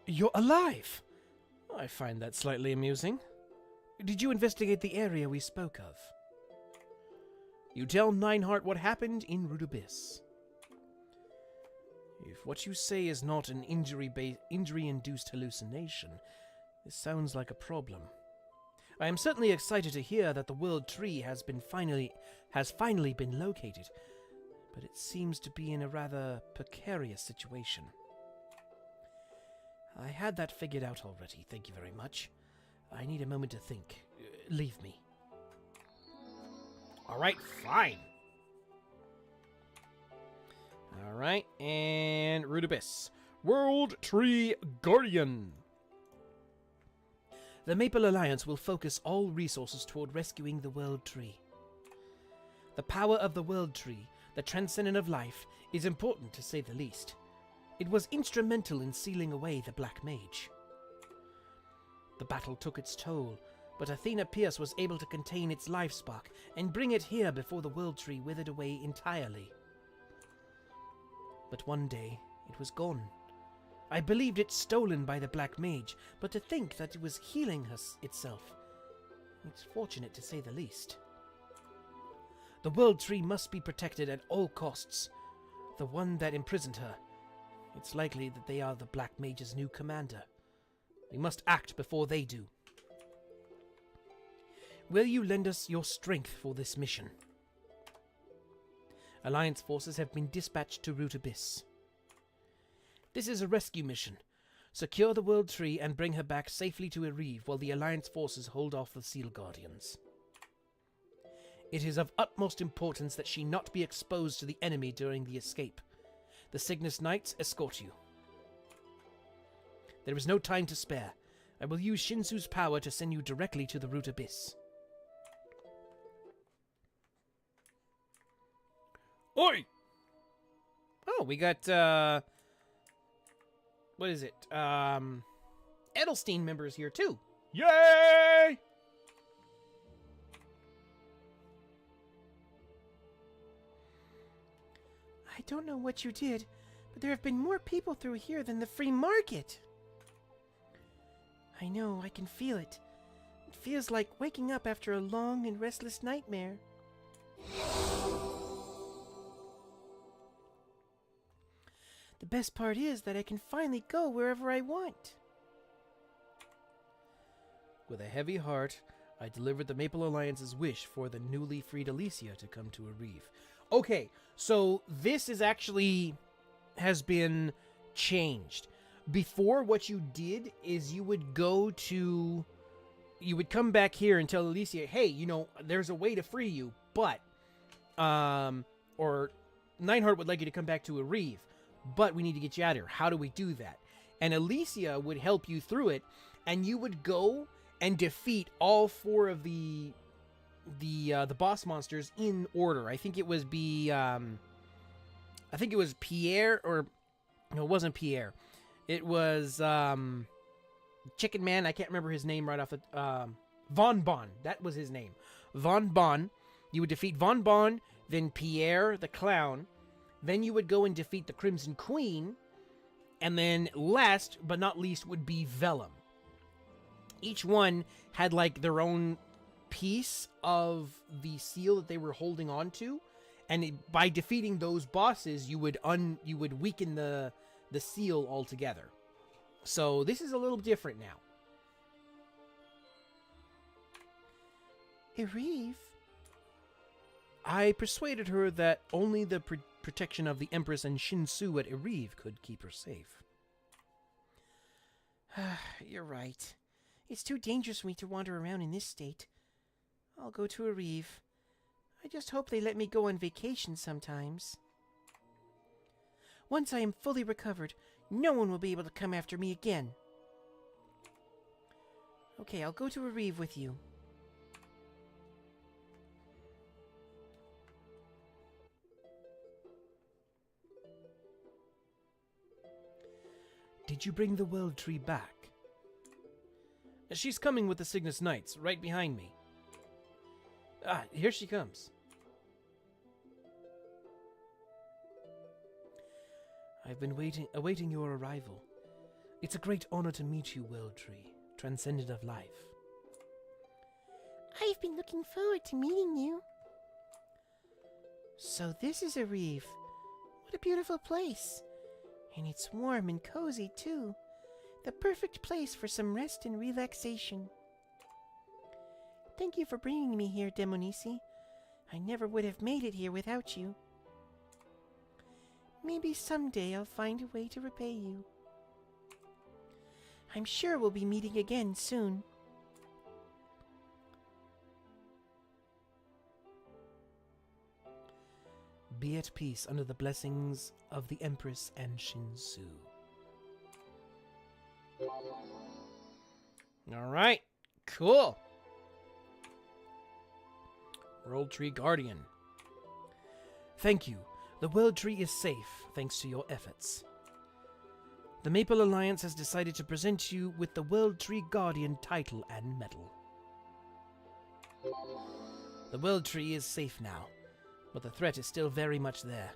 You're alive! I find that slightly amusing. Did you investigate the area we spoke of? You tell Nineheart what happened in Root Abyss. If what you say is not an injury-induced hallucination, this sounds like a problem. I am certainly excited to hear that the World Tree has finally been located, but it seems to be in a rather precarious situation. I had that figured out already, thank you very much. I need a moment to think. Leave me. Alright, fine. Alright, and Root Abyss. World Tree Guardian. The Maple Alliance will focus all resources toward rescuing the World Tree. The power of the World Tree, the transcendent of life, is important to say the least. It was instrumental in sealing away the Black Mage. The battle took its toll, but Athena Pierce was able to contain its life spark and bring it here before the World Tree withered away entirely. But one day, it was gone. I believed it stolen by the Black Mage, but to think that it was healing itself, it's fortunate to say the least. The World Tree must be protected at all costs. The one that imprisoned her, it's likely that they are the Black Mage's new commander. We must act before they do. Will you lend us your strength for this mission? Alliance forces have been dispatched to Root Abyss. This is a rescue mission. Secure the World Tree and bring her back safely to Areve while the Alliance forces hold off the Seal Guardians. It is of utmost importance that she not be exposed to the enemy during the escape. The Cygnus Knights escort you. There is no time to spare. I will use Shinsu's power to send you directly to the Root Abyss. Oi! Oh, we got, what is it? Edelstein members here, too. Yay! I don't know what you did, but there have been more people through here than the free market. I know, I can feel it. It feels like waking up after a long and restless nightmare. The best part is that I can finally go wherever I want. With a heavy heart, I delivered the Maple Alliance's wish for the newly freed Alicia to come to Areve. Okay, so this is actually has been changed. Before, what you did is you would come back here and tell Alicia, hey, you know, there's a way to free you, but, or Nineheart would like you to come back to Areve, but we need to get you out of here. How do we do that? And Alicia would help you through it, and you would go and defeat all four of the boss monsters in order. I think it was Pierre, or no, it wasn't Pierre. It was Chicken Man. I can't remember his name right off the Von Bon. That was his name. Von Bon. You would defeat Von Bon, then Pierre the Clown. Then you would go and defeat the Crimson Queen, and then last but not least would be Vellum. Each one had like their own piece of the seal that they were holding on to, and by defeating those bosses, you would weaken the seal altogether. So this is a little different now. Areve? I persuaded her that only the protection of the Empress and Shinsu at Areve could keep her safe. You're right. It's too dangerous for me to wander around in this state. I'll go to Areve. I just hope they let me go on vacation sometimes. Once I am fully recovered, no one will be able to come after me again. Okay, I'll go to Areve with you. Did you bring the World Tree back? She's coming with the Cygnus Knights, right behind me. Ah, here she comes. I've been awaiting your arrival. It's a great honor to meet you, World Tree, transcendent of life. I've been looking forward to meeting you. So this is Areve. What a beautiful place. And it's warm and cozy, too. The perfect place for some rest and relaxation. Thank you for bringing me here, Demonisi. I never would have made it here without you. Maybe someday I'll find a way to repay you. I'm sure we'll be meeting again soon. Be at peace under the blessings of the Empress and Shinsu. Alright, cool. World Tree Guardian. Thank you. The World Tree is safe, thanks to your efforts. The Maple Alliance has decided to present you with the World Tree Guardian title and medal. The World Tree is safe now, but the threat is still very much there.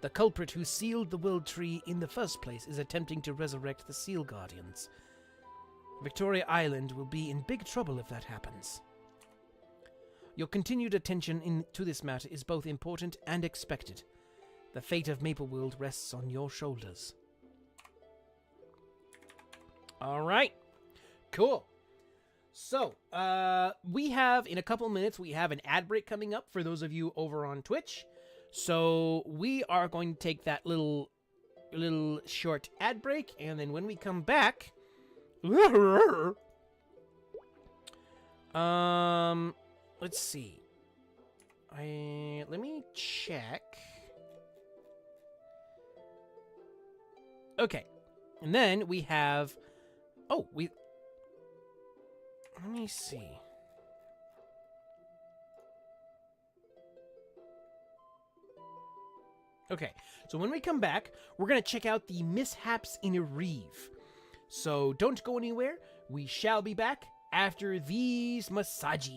The culprit who sealed the World Tree in the first place is attempting to resurrect the Seal Guardians. Victoria Island will be in big trouble if that happens. Your continued attention to this matter is both important and expected. The fate of Maple World rests on your shoulders. Alright. Cool. So, we have, in a couple minutes, we have an ad break coming up for those of you over on Twitch. So, we are going to take that little short ad break, and then when we come back... let's see. Let me check. Okay. And then we have... Oh, let me see. Okay, so when we come back, we're going to check out the mishaps in Areve. So don't go anywhere. We shall be back after these massages.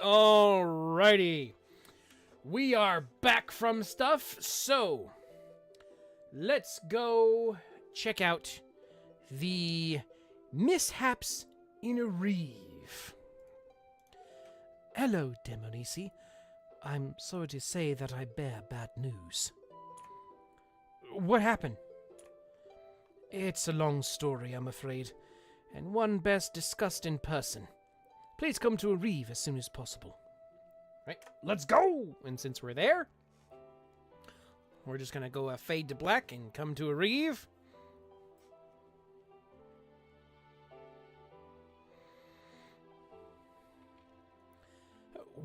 Alrighty. We are back from stuff, so let's go check out the mishaps in a reeve. Hello, Demonisi. I'm sorry to say that I bear bad news. What happened? It's a long story, I'm afraid, and one best discussed in person. Please come to a reeve as soon as possible. Right, let's go! And since we're there, we're just gonna go fade to black and come to a reeve.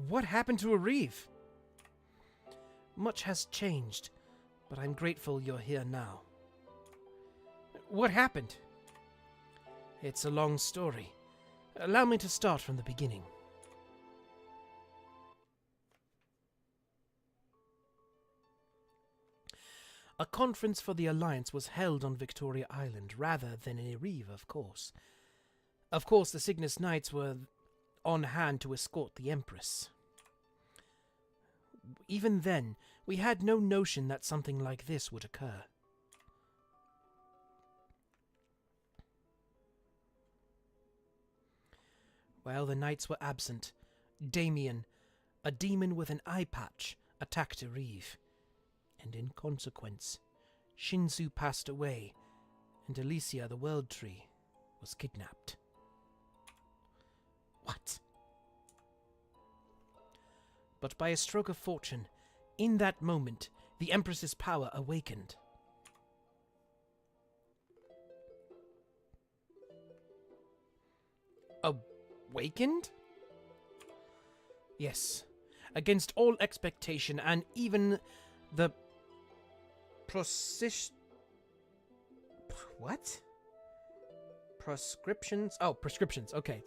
What happened to a reeve? Much has changed, but I'm grateful you're here now. What happened? It's a long story. Allow me to start from the beginning. A conference for the Alliance was held on Victoria Island rather than in a reeve, of course. Of course, the Cygnus Knights were on hand to escort the Empress. Even then, we had no notion that something like this would occur. While the knights were absent, Damien, a demon with an eye patch, attacked a reeve, and in consequence, Shinsu passed away, and Alicia, the World Tree, was kidnapped. What? But by a stroke of fortune, in that moment, the Empress's power awakened. Awakened? Yes. Against all expectation, and even the What? Prescriptions? Oh, prescriptions. Okay.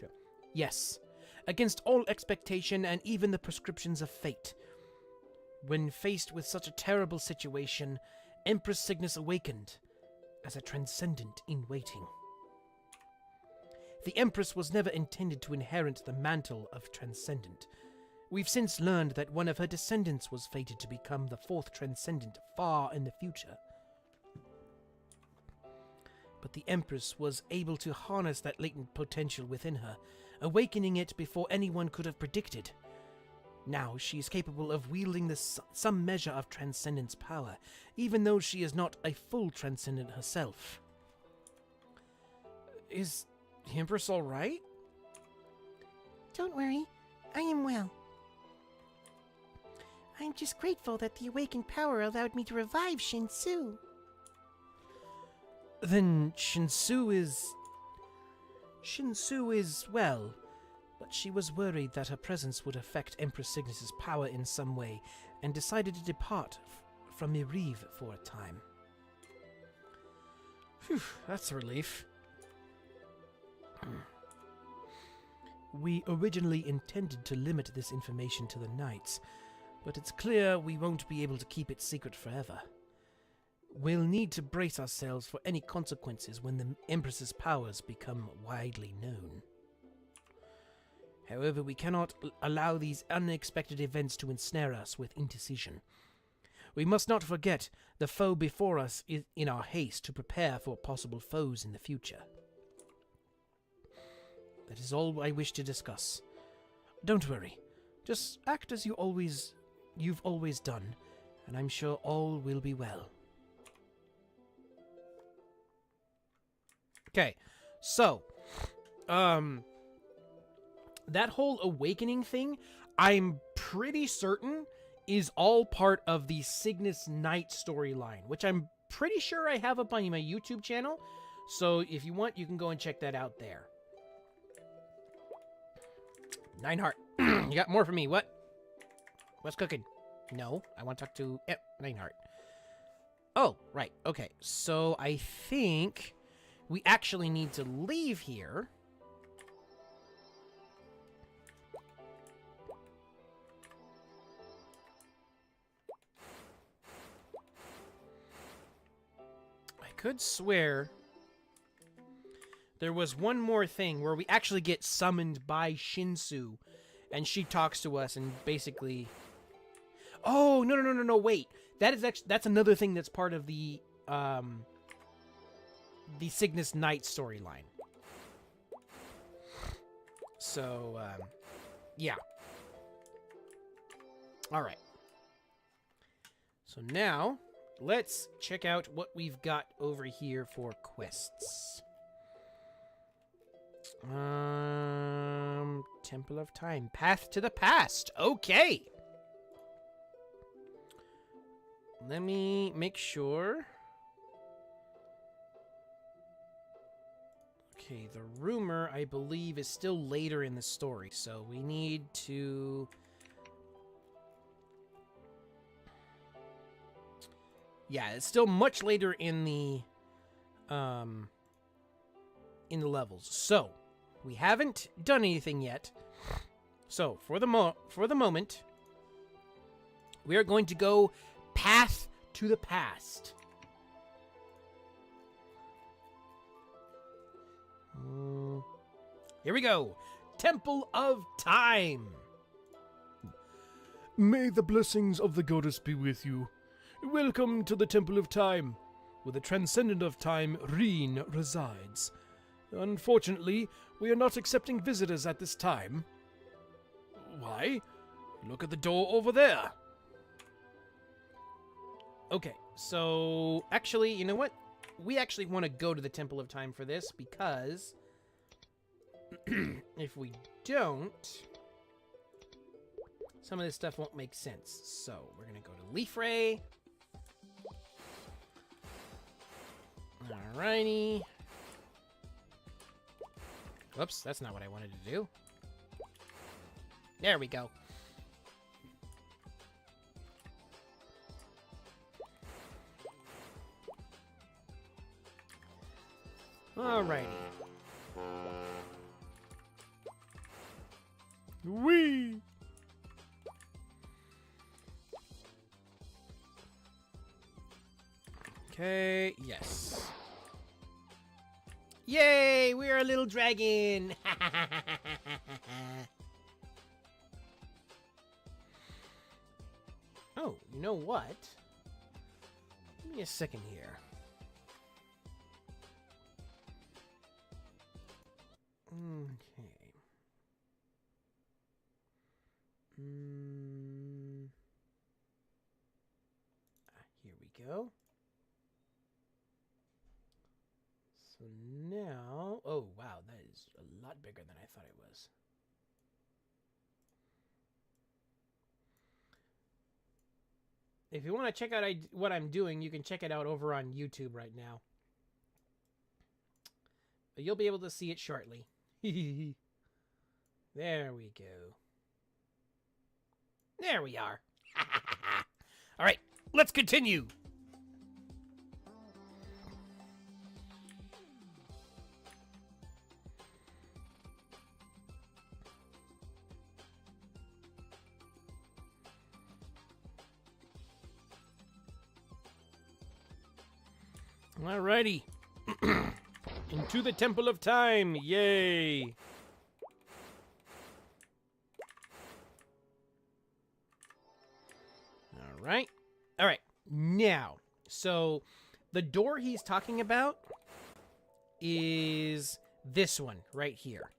Yes. Against all expectation and even the prescriptions of fate. When faced with such a terrible situation, Empress Cygnus awakened as a transcendent in waiting. The Empress was never intended to inherit the mantle of transcendent. We've since learned that one of her descendants was fated to become the fourth transcendent far in the future. But the Empress was able to harness that latent potential within her, awakening it before anyone could have predicted. Now she is capable of wielding some measure of transcendence power, even though she is not a full transcendent herself. Is the Empress all right? Don't worry, I am well. I'm just grateful that the awakened power allowed me to revive Shinsu. Then Shinsu is well, but she was worried that her presence would affect Empress Cygnus's power in some way, and decided to depart from Mirive for a time. Phew, that's a relief. We originally intended to limit this information to the Knights, but it's clear we won't be able to keep it secret forever. We'll need to brace ourselves for any consequences when the Empress's powers become widely known. However, we cannot allow these unexpected events to ensnare us with indecision. We must not forget the foe before us in our haste to prepare for possible foes in the future. That is all I wish to discuss. Don't worry. Just act as you've always done, and I'm sure all will be well. Okay, so, that whole awakening thing, I'm pretty certain is all part of the Cygnus Knight storyline, which I'm pretty sure I have up on my YouTube channel. So if you want, you can go and check that out there. Nineheart, you got more for me. What? What's cooking? No, I want to talk to Nineheart. Oh, right. Okay, so I think we actually need to leave here. I could swear there was one more thing where we actually get summoned by Shinsu, and she talks to us and basically... Oh, no, wait. That's another thing that's part of the Cygnus Knight storyline. So, yeah. All right. So now, let's check out what we've got over here for quests. Temple of Time. Path to the Past. Okay. Let me make sure. Okay, the rumor, I believe, is still later in the story, so we need to... Yeah, it's still much later in the levels. So, we haven't done anything yet. So, for the moment, we are going to go Path to the Past. Here we go. Temple of Time. May the blessings of the goddess be with you. Welcome to the Temple of Time, where the Transcendent of Time, Reen, resides. Unfortunately, we are not accepting visitors at this time. Why? Look at the door over there. Okay, so actually, you know what? We actually want to go to the Temple of Time for this because if we don't, some of this stuff won't make sense. So we're going to go to Leaf Ray. Alrighty. Whoops, that's not what I wanted to do. There we go. Alrighty. Whee! Okay, yes. Yay, we are a little dragon. Oh, you know what? Give me a second here. Okay. Here we go. So now... Oh, wow, that is a lot bigger than I thought it was. If you want to check out what I'm doing, you can check it out over on YouTube right now. But you'll be able to see it shortly. There we go. There we are. All right, let's continue. Alrighty. Into the Temple of Time. Yay. Alright. Alright. Now, so the door he's talking about is this one right here.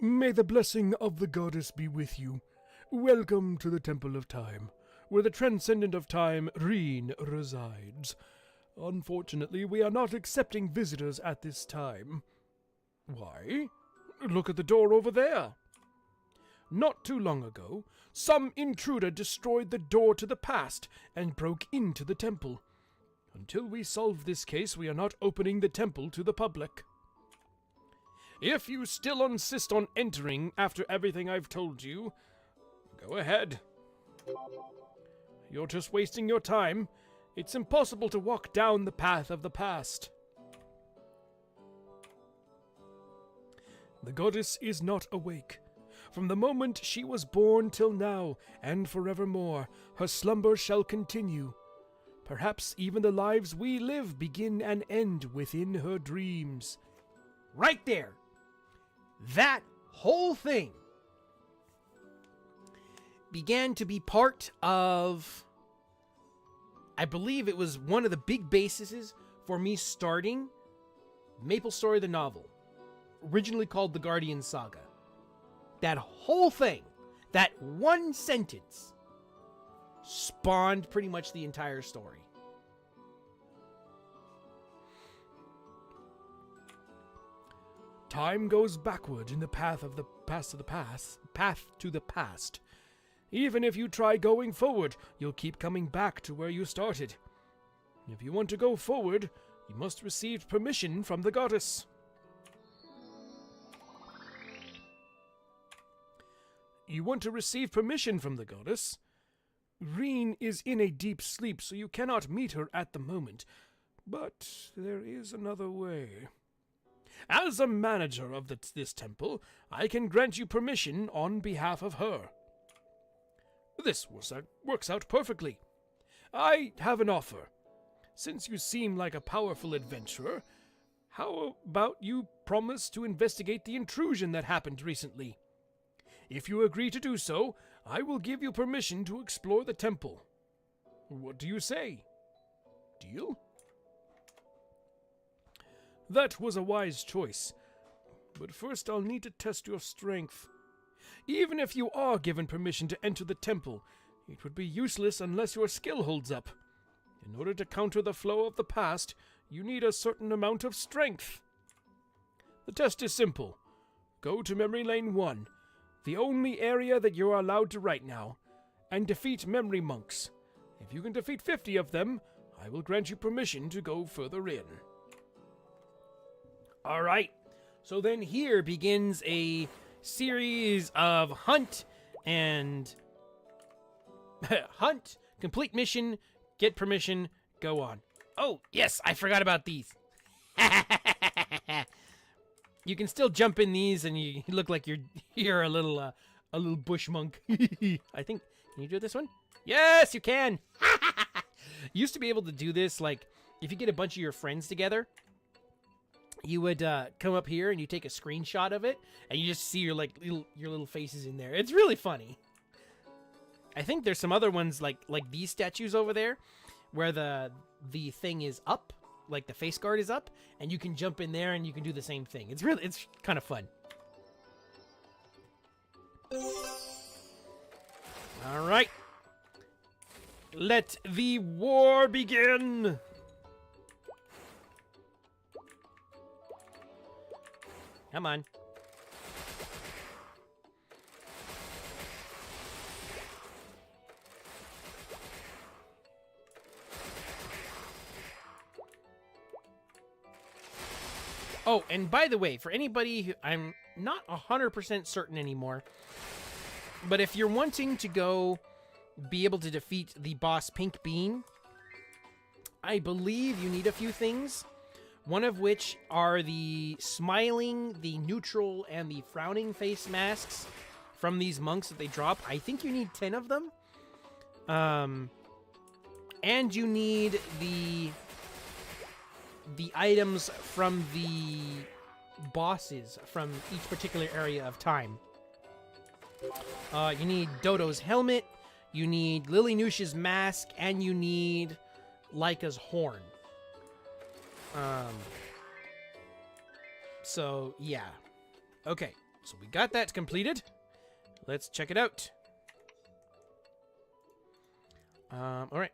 May the blessing of the goddess be with you. Welcome to the Temple of Time, where the Transcendent of Time, Reen, resides. Unfortunately, we are not accepting visitors at this time. Why? Look at the door over there. Not too long ago, some intruder destroyed the door to the past and broke into the temple. Until we solve this case, we are not opening the temple to the public. If you still insist on entering after everything I've told you, go ahead. You're just wasting your time. It's impossible to walk down the path of the past. The goddess is not awake. From the moment she was born till now, and forevermore, her slumber shall continue. Perhaps even the lives we live begin and end within her dreams. Right there. That whole thing began to be part of, I believe it was one of the big bases for me starting MapleStory the novel, originally called The Guardian Saga. That whole thing, that one sentence, spawned pretty much the entire story. Time goes backward in the path of the past to the past. Even if you try going forward, you'll keep coming back to where you started. If you want to go forward, you must receive permission from the goddess. You want to receive permission from the goddess? Reen is in a deep sleep, so you cannot meet her at the moment. But there is another way. As a manager of this temple, I can grant you permission on behalf of her. This works out perfectly. I have an offer. Since you seem like a powerful adventurer, how about you promise to investigate the intrusion that happened recently? If you agree to do so, I will give you permission to explore the temple. What do you say? Deal? That was a wise choice. But first I'll need to test your strength. Even if you are given permission to enter the temple, it would be useless unless your skill holds up. In order to counter the flow of the past, you need a certain amount of strength. The test is simple. Go to Memory Lane 1, the only area that you are allowed to right now, and defeat memory monks. If you can defeat 50 of them, I will grant you permission to go further in. Alright, so then here begins a series of hunt and hunt, complete mission, get permission, go on. Oh, yes, I forgot about these. You can still jump in these and you look like you're a little bush monk. I think, can you do this one? Yes, you can. You used to be able to do this, like, if you get a bunch of your friends together, you would come up here and you take a screenshot of it, and you just see your little faces in there. It's really funny. I think there's some other ones like these statues over there, where the thing is up, like the face guard is up, and you can jump in there and you can do the same thing. It's kind of fun. All right, let the war begin. Come on. Oh, and by the way, for anybody who, I'm not 100% certain anymore, but if you're wanting to go be able to defeat the boss Pink Bean, I believe you need a few things. One of which are the smiling, the neutral, and the frowning face masks from these monks that they drop. I think you need 10 of them. And you need the items from the bosses from each particular area of time. You need Dodo's helmet, you need Lily Noosh's mask, and you need Laika's horn. So, yeah. Okay, so we got that completed. Let's check it out. Alright.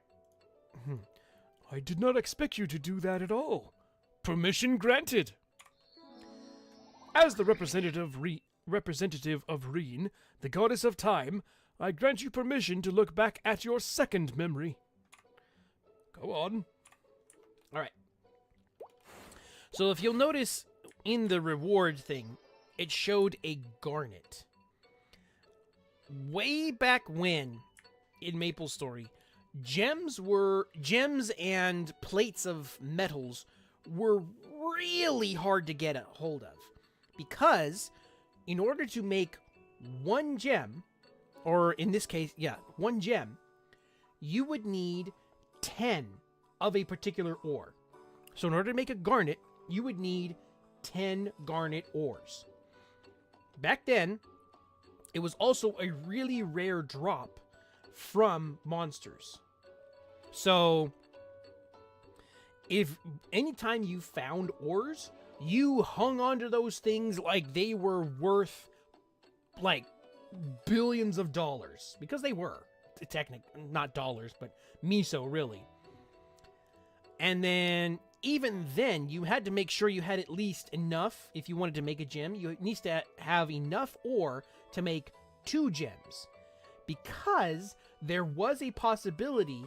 I did not expect you to do that at all. Permission granted. As the representative of Reen, the goddess of time, I grant you permission to look back at your second memory. Go on. Alright. So if you'll notice in the reward thing, it showed a garnet. Way back when, in MapleStory, gems and plates of metals were really hard to get a hold of. Because in order to make one gem, or in this case, yeah, one gem, you would need 10 of a particular ore. So in order to make a garnet, you would need 10 garnet ores. Back then, it was also a really rare drop from monsters. So if anytime you found ores, you hung onto those things like they were worth like billions of dollars, because they were not dollars, but miso really. And then even then, you had to make sure you had at least enough. If you wanted to make a gem, you need to have enough ore to make 2 gems, because there was a possibility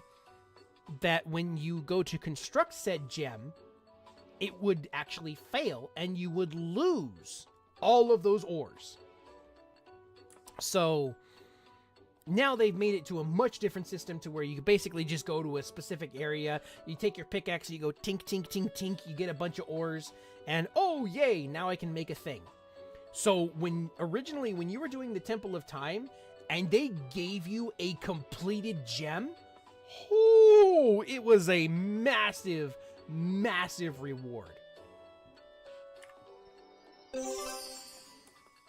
that when you go to construct said gem, it would actually fail and you would lose all of those ores. So now they've made it to a much different system, to where you basically just go to a specific area, you take your pickaxe, you go tink, tink, tink, tink, you get a bunch of ores, and oh yay, now I can make a thing. So originally when you were doing the Temple of Time and they gave you a completed gem, oh, it was a massive, massive reward.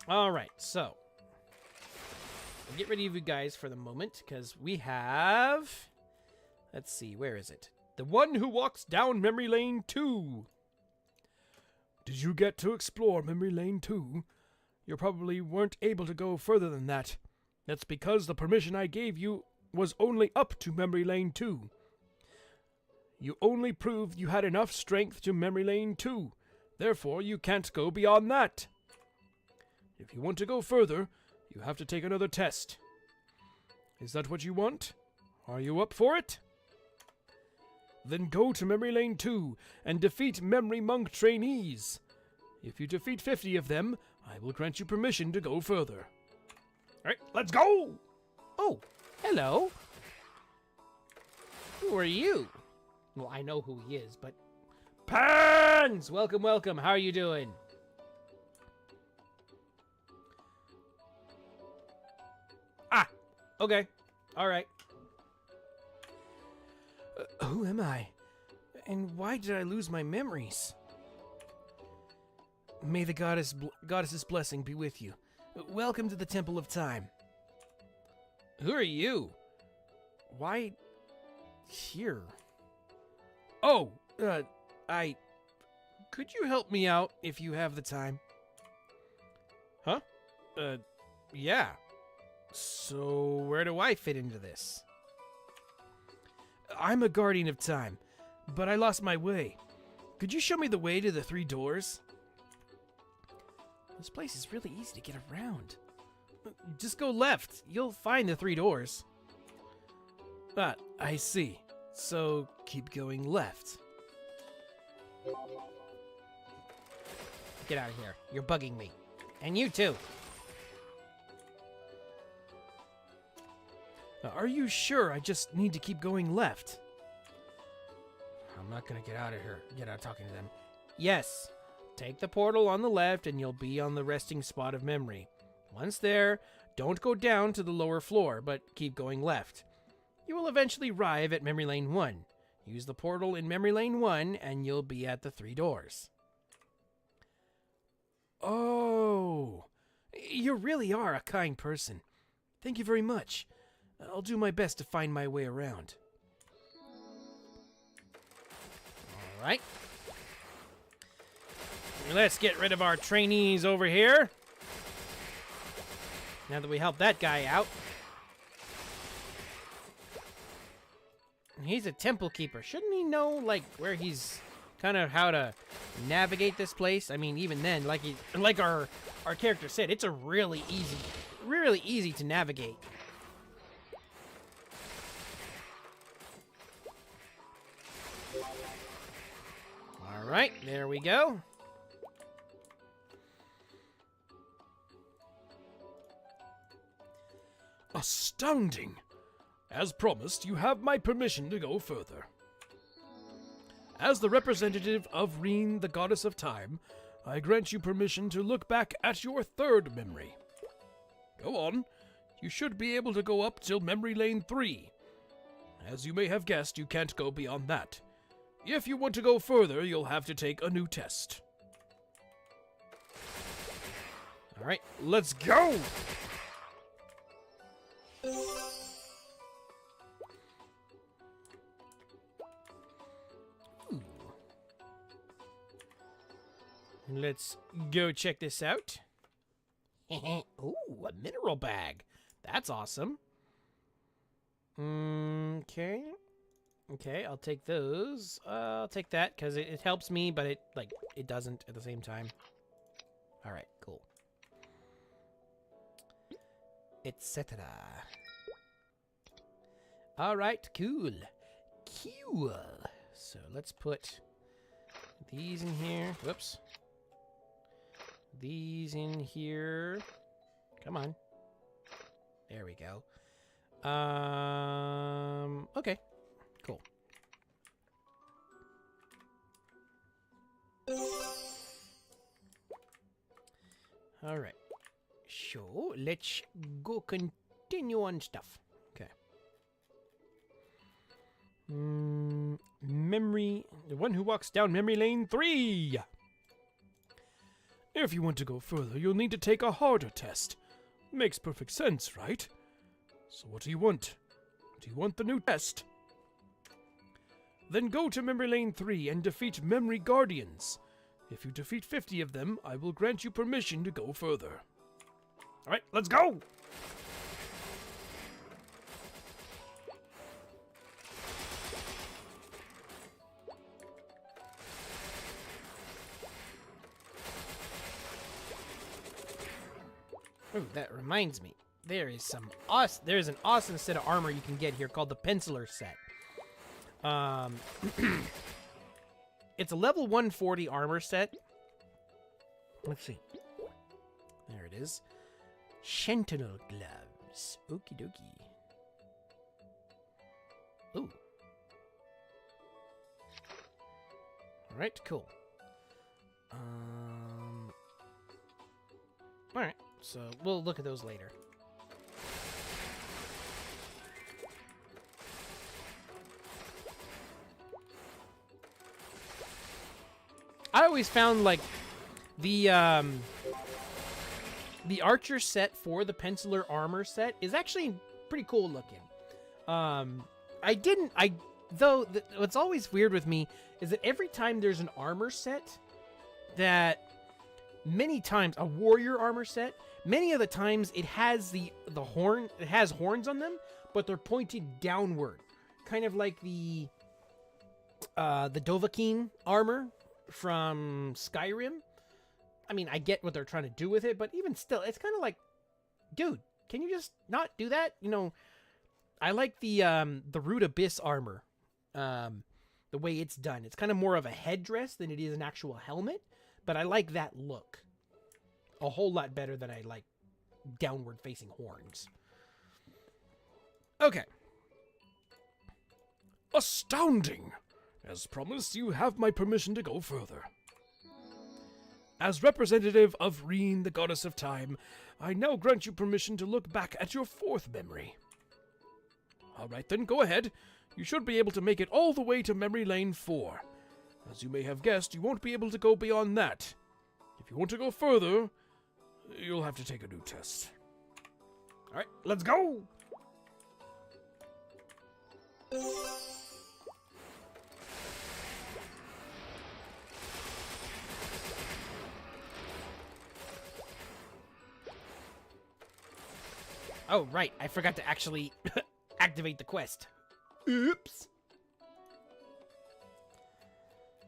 All right, so I'll get rid of you guys for the moment, because we have, let's see, where is it? The one who walks down Memory Lane 2. Did you get to explore Memory Lane 2? You probably weren't able to go further than that. That's because the permission I gave you was only up to Memory Lane 2. You only proved you had enough strength to Memory Lane 2. Therefore, you can't go beyond that. If you want to go further, you have to take another test. Is that what you want? Are you up for it? Then go to Memory Lane 2 and defeat Memory Monk trainees. If you defeat 50 of them, I will grant you permission to go further. Alright, let's go! Oh, hello. Who are you? Well, I know who he is, but... Pans! Welcome, welcome. How are you doing? Ah, okay. Alright. Who am I? And why did I lose my memories? May the goddess's blessing be with you. Welcome to the Temple of Time. Who are you? Why here? Oh, could you help me out if you have the time? Huh? Yeah. So where do I fit into this? I'm a guardian of time, but I lost my way. Could you show me the way to the 3 doors? This place is really easy to get around. Just go left. You'll find the 3 doors. Ah, I see. So keep going left. Get out of here. You're bugging me. And you too. Are you sure I just need to keep going left? I'm not gonna get out of here. Get out talking to them. Yes. Take the portal on the left and you'll be on the resting spot of memory. Once there, don't go down to the lower floor, but keep going left. You will eventually arrive at Memory Lane 1. Use the portal in Memory Lane 1 and you'll be at the 3 doors. Oh, you really are a kind person. Thank you very much. I'll do my best to find my way around. All right. Let's get rid of our trainees over here. Now that we helped that guy out. He's a temple keeper. Shouldn't he know, like, where he's kind of how to navigate this place? I mean, even then, like our character said, it's a really easy to navigate. All right, there we go. Astounding! As promised, you have my permission to go further. As the representative of Reen, the goddess of time, I grant you permission to look back at your 3rd memory. Go on. You should be able to go up till Memory Lane 3. As you may have guessed, you can't go beyond that. If you want to go further, you'll have to take a new test. Alright, let's go! Ooh. Let's go check this out. Ooh, a mineral bag. That's awesome. Okay. Okay, I'll take those. I'll take that because it helps me, but it doesn't at the same time. All right, cool. Etc. All right, cool. Cool. So let's put these in here. Whoops. These in here. Come on. There we go. Okay. Cool. All right. So let's go continue on stuff. Okay. Memory. The one who walks down memory lane 3. If you want to go further, you'll need to take a harder test. Makes perfect sense, right? So what do you want? Do you want the new test? Then go to memory lane 3 and defeat memory guardians. If you defeat 50 of them, I will grant you permission to go further. Alright, let's go! Ooh, that reminds me. There is an awesome set of armor you can get here called the Penciler set. It's a level 140 armor set. Let's see. There it is. Sentinel gloves. Okie dokie. Ooh. Alright, cool. Alright, so we'll look at those later. I always found, like, the archer set for the Penciler armor set is actually pretty cool looking. What's always weird with me is that every time there's an armor set that many times, a warrior armor set, many of the times it has it has horns on them, but they're pointed downward. Kind of like the Dovahkiin armor from Skyrim. I mean, I get what they're trying to do with it, but even still, it's kind of like, dude, can you just not do that? You know, I like the Root Abyss armor, the way it's done. It's kind of more of a headdress than it is an actual helmet, but I like that look a whole lot better than I like downward-facing horns. Okay. Astounding! As promised, you have my permission to go further. As representative of Reen, the goddess of time, I now grant you permission to look back at your 4th memory. Alright then, go ahead. You should be able to make it all the way to memory lane 4. As you may have guessed, you won't be able to go beyond that. If you want to go further, you'll have to take a new test. Alright, let's go! Oh, right. I forgot to actually activate the quest. Oops.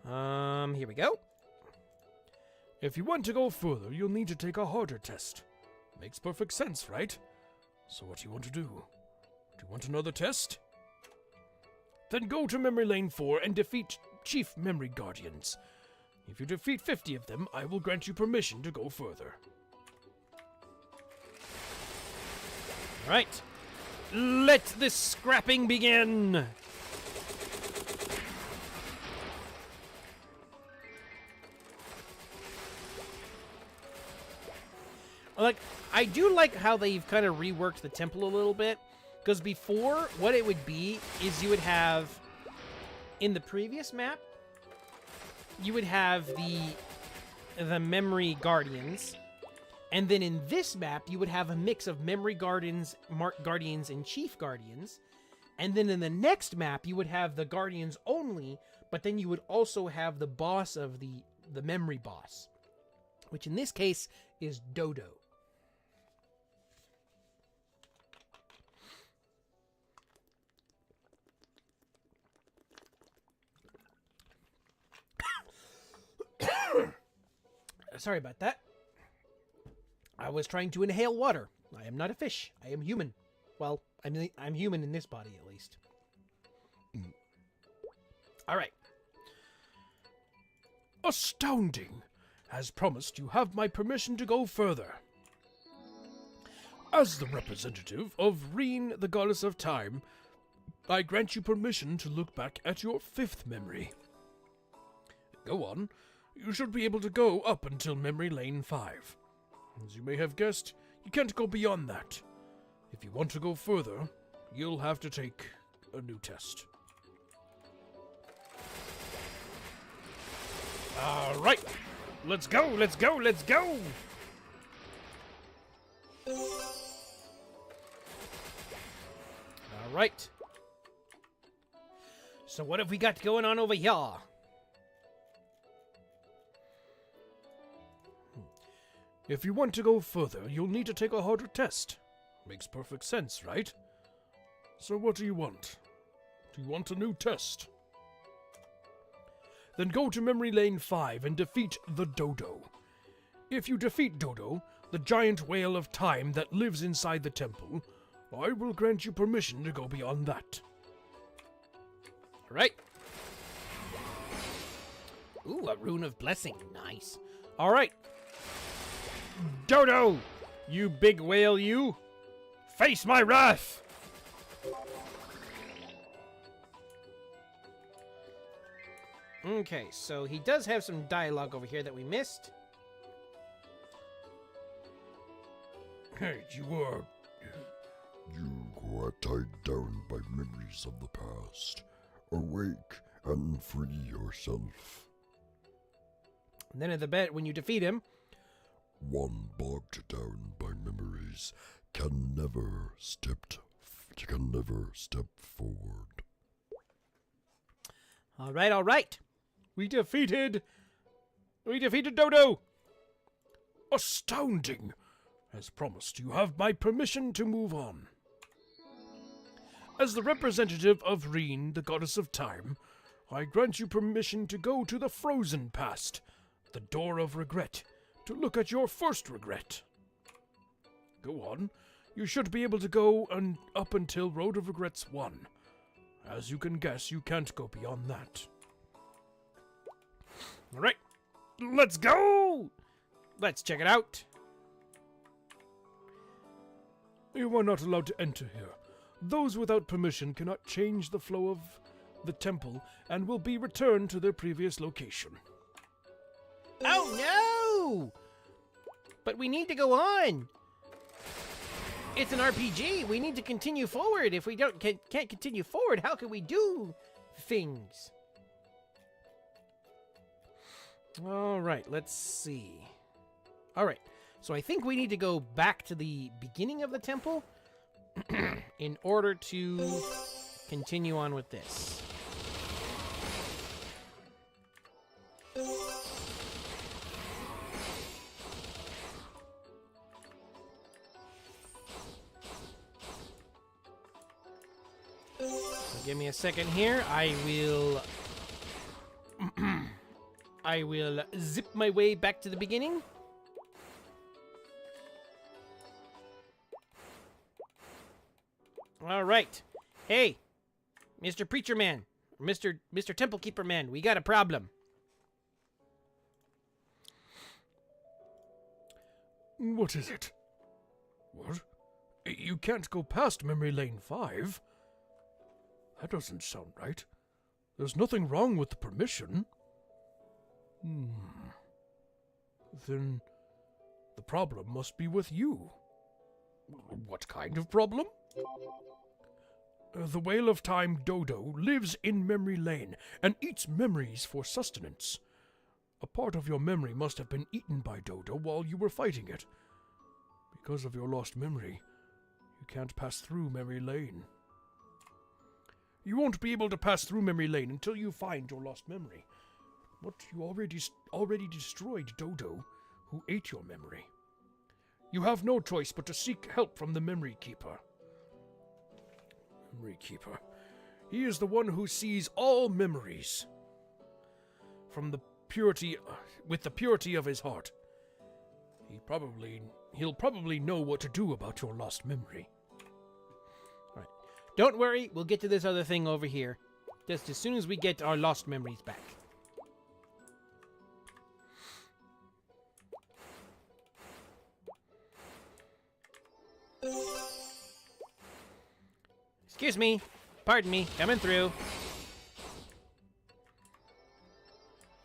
Here we go. If you want to go further, you'll need to take a harder test. Makes perfect sense, right? So what do you want to do? Do you want another test? Then go to Memory Lane 4 and defeat Chief Memory Guardians. If you defeat 50 of them, I will grant you permission to go further. Right. Let this scrapping begin! Like, I do like how they've kind of reworked the temple a little bit. Because before, what it would be is you would have, in the previous map, you would have the memory guardians. And then in this map, you would have a mix of memory guardians, guardians, and chief guardians. And then in the next map, you would have the guardians only, but then you would also have the boss of the memory boss, which in this case is Dodo. Sorry about that. I was trying to inhale water. I am not a fish. I am human. Well, I'm human in this body, at least. All right. Astounding! As promised, you have my permission to go further. As the representative of Reen, the goddess of time, I grant you permission to look back at your 5th memory. Go on. You should be able to go up until memory lane 5. As you may have guessed, you can't go beyond that. If you want to go further, you'll have to take a new test. All right, let's go, let's go, let's go! All right. So what have we got going on over here? If you want to go further, you'll need to take a harder test. Makes perfect sense, right? So what do you want? Do you want a new test? Then go to Memory Lane 5 and defeat the Dodo. If you defeat Dodo, the giant whale of time that lives inside the temple, I will grant you permission to go beyond that. All right. Ooh, a rune of blessing. Nice. All right. Dodo! You big whale, you! Face my wrath! Okay, so he does have some dialogue over here that we missed. Hey, you are tied down by memories of the past. Awake and free yourself. And then at the bed, when you defeat him, One bogged down by memories can never step forward. all right. We defeated Dodo. Astounding! As promised, you have my permission to move on. As the representative of Reen, the goddess of time, I grant you permission to go to the frozen past, the door of regret, to look at your first regret. Go on. You should be able to go up until Road of Regrets 1. As you can guess, you can't go beyond that. All right. Let's go! Let's check it out. You are not allowed to enter here. Those without permission cannot change the flow of the temple and will be returned to their previous location. Oh no! But we need to go on. It's an RPG. We need to continue forward. If we can't continue forward, how can we do things? All right, let's see. All right, so I think we need to go back to the beginning of the temple in order to continue on with this. Give me a second here. I will zip my way back to the beginning. All right. Hey, Mr. Preacher Man, Mr. Temple Keeper Man, we got a problem. What is it? What? You can't go past Memory Lane 5? That doesn't sound right. There's nothing wrong with the permission. Then the problem must be with you. What kind of problem? The Whale of Time Dodo lives in Memory Lane and eats memories for sustenance. A part of your memory must have been eaten by Dodo while you were fighting it. Because of your lost memory, you can't pass through Memory Lane. You won't be able to pass through Memory Lane until you find your lost memory. But you already destroyed Dodo, who ate your memory. You have no choice but to seek help from the Memory Keeper. Memory Keeper. He is the one who sees all memories from the purity, with the purity of his heart. He'll probably know what to do about your lost memory. All right. Don't worry, we'll get to this other thing over here, just as soon as we get our lost memories back. Excuse me. Pardon me. Coming through.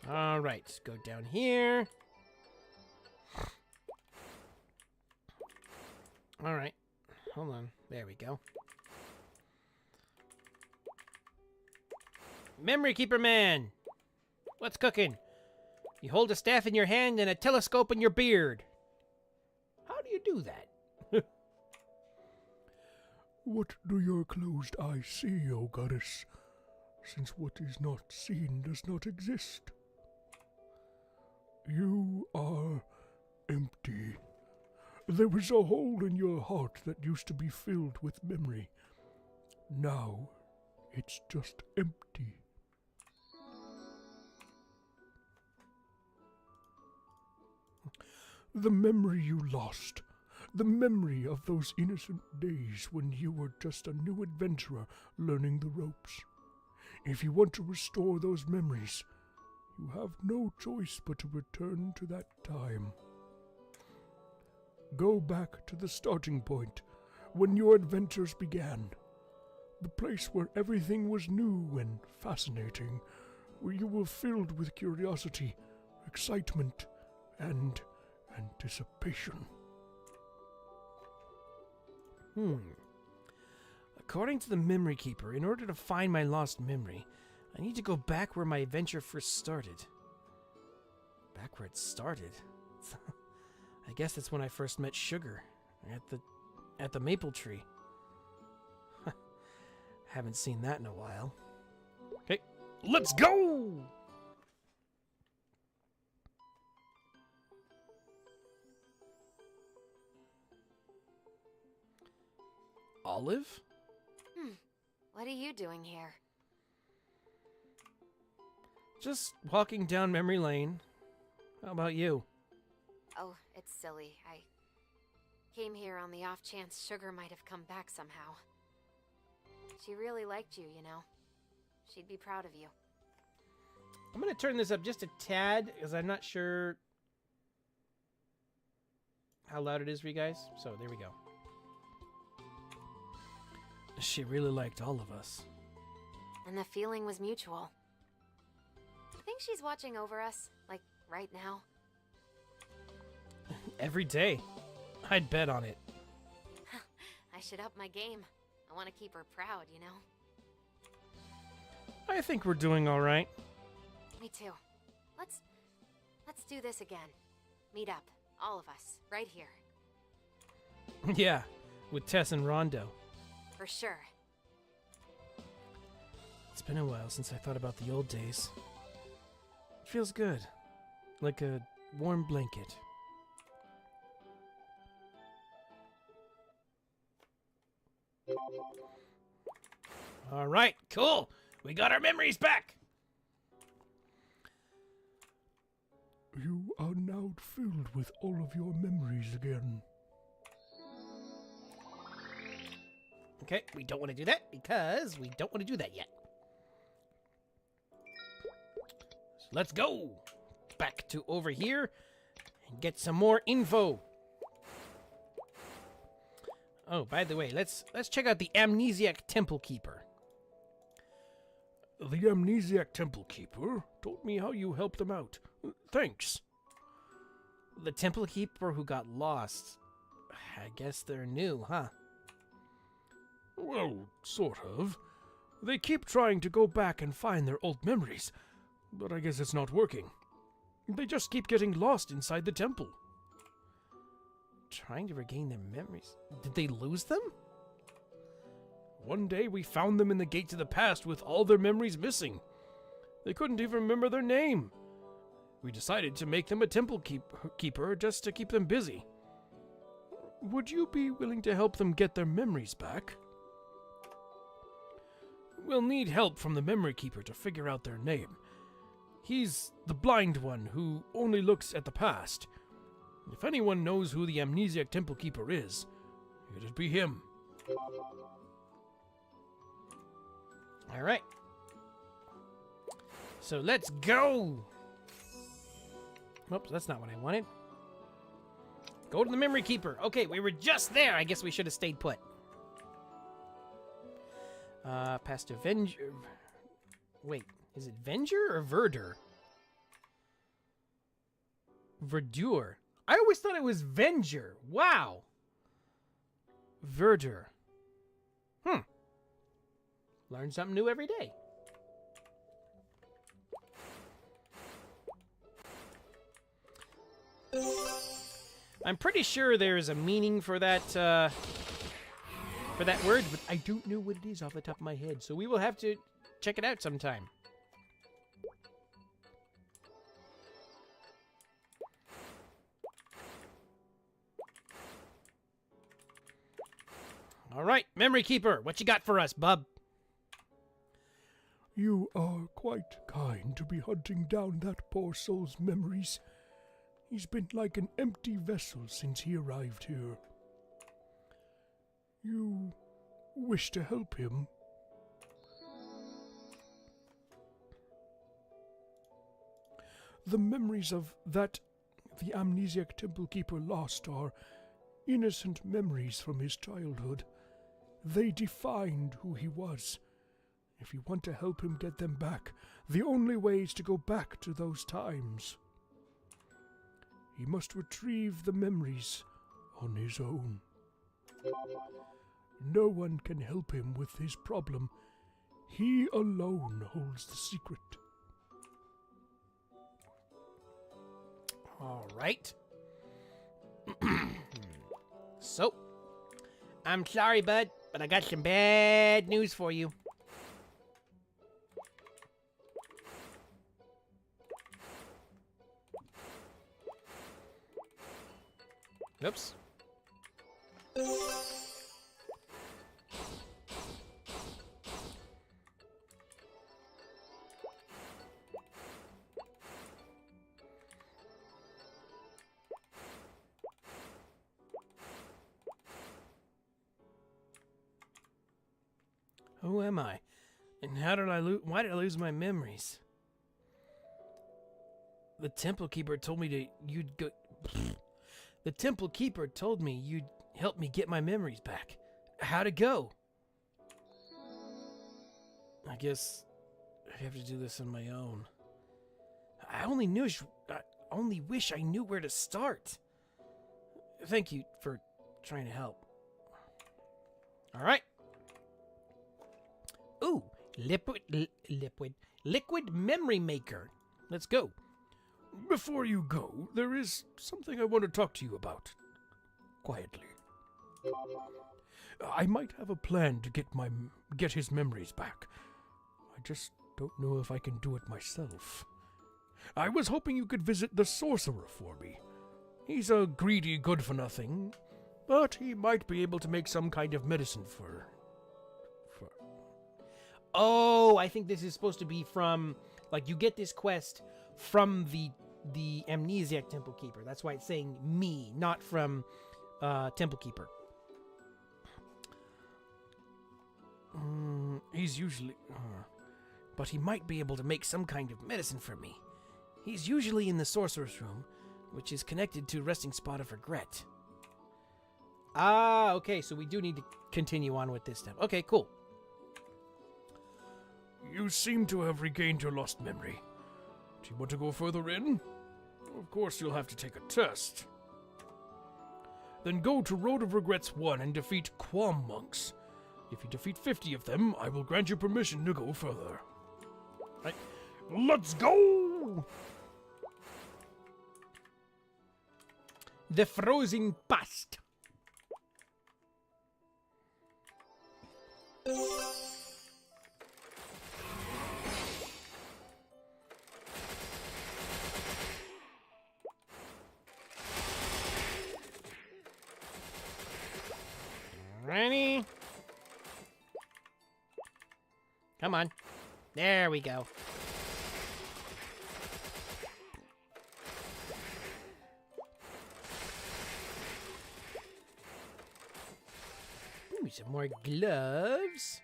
All right. Go down here. All right. Hold on. There we go. Memory Keeper Man. What's cooking? You hold a staff in your hand and a telescope in your beard. How do you do that? What do your closed eyes see, O goddess, since what is not seen does not exist? You are empty. There was a hole in your heart that used to be filled with memory. Now, it's just empty. The memory you lost. The memory of those innocent days when you were just a new adventurer learning the ropes. If you want to restore those memories, you have no choice but to return to that time. Go back to the starting point, when your adventures began. The place where everything was new and fascinating, where you were filled with curiosity, excitement, and anticipation. According to the Memory Keeper, in order to find my lost memory, I need to go back where my adventure first started. Back where it started? I guess that's when I first met Sugar, at the maple tree. Haven't seen that in a while. Okay, let's go! Olive? What are you doing here? Just walking down memory lane. How about you? Oh, it's silly. I came here on the off chance Sugar might have come back somehow. She really liked you, you know. She'd be proud of you. I'm going to turn this up just a tad, because I'm not sure how loud it is for you guys. So, there we go. She really liked all of us. And the feeling was mutual. I think she's watching over us, like, right now. Every day. I'd bet on it. I should up my game. I want to keep her proud, you know? I think we're doing all right. Me too. Let's do this again. Meet up, all of us, right here. Yeah, with Tess and Rondo. For sure. It's been a while since I thought about the old days. It feels good. Like a warm blanket. All right, cool. We got our memories back. You are now filled with all of your memories again. Okay, we don't want to do that because we don't want to do that yet. So let's go back to over here and get some more info. Oh, by the way, let's check out the Amnesiac Temple Keeper. The Amnesiac Temple Keeper told me how you helped him out. Thanks. The Temple Keeper who got lost. I guess they're new, huh? Well, sort of. They keep trying to go back and find their old memories, but I guess it's not working. They just keep getting lost inside the temple. Trying to regain their memories. Did they lose them? One day we found them in the gate to the past with all their memories missing. They couldn't even remember their name. We decided to make them a temple keeper just to keep them busy. Would you be willing to help them get their memories back? We'll need help from the memory keeper to figure out their name. He's the blind one who only looks at the past. If anyone knows who the amnesiac temple keeper is, it'd be him. All right. So let's go. Oops, that's not what I wanted. Go to the memory keeper. Okay, we were just there. I guess we should have stayed put. Past Avenger. Wait, is it Venger or Verdure? Verdure. I always thought it was Venger. Wow. Verdure. Learn something new every day. I'm pretty sure there's a meaning for that word, but I don't know what it is off the top of my head. So we will have to check it out sometime. All right, Memory Keeper, what you got for us, bub? You are quite kind to be hunting down that poor soul's memories. He's been like an empty vessel since he arrived here. You wish to help him? The memories of that the amnesiac temple keeper lost are innocent memories from his childhood. They defined who he was. If you want to help him get them back, the only way is to go back to those times. He must retrieve the memories on his own. No one can help him with his problem. He alone holds the secret. All right. So, I'm sorry, bud, but I got some bad news for you. Oops. Who am I? And how did I lose? Why did I lose my memories? The temple keeper told me you'd go. The temple keeper told me you'd help me get my memories back. How'd it go? I guess I have to do this on my own. I only wish I knew where to start. Thank you for trying to help. All right. Ooh, liquid memory maker. Let's go. Before you go, there is something I want to talk to you about. Quietly. I might have a plan to get his memories back. I just don't know if I can do it myself. I was hoping you could visit the sorcerer for me. He's a greedy good-for-nothing, but he might be able to make some kind of medicine for... Oh, I think this is supposed to be from, like, you get this quest from the amnesiac temple keeper. That's why it's saying me, not from temple keeper. He's usually... but he might be able to make some kind of medicine for me. He's usually in the sorcerer's room, which is connected to resting spot of regret. Ah, okay, so we do need to continue on with this stuff. Okay, cool. You seem to have regained your lost memory. Do you want to go further in? Of course, you'll have to take a test. Then go to Road of Regrets 1 and defeat Quam monks. If you defeat 50 of them, I will grant you permission to go further. Let's go! The frozen past. Ready? Come on. There we go. Ooh, some more gloves.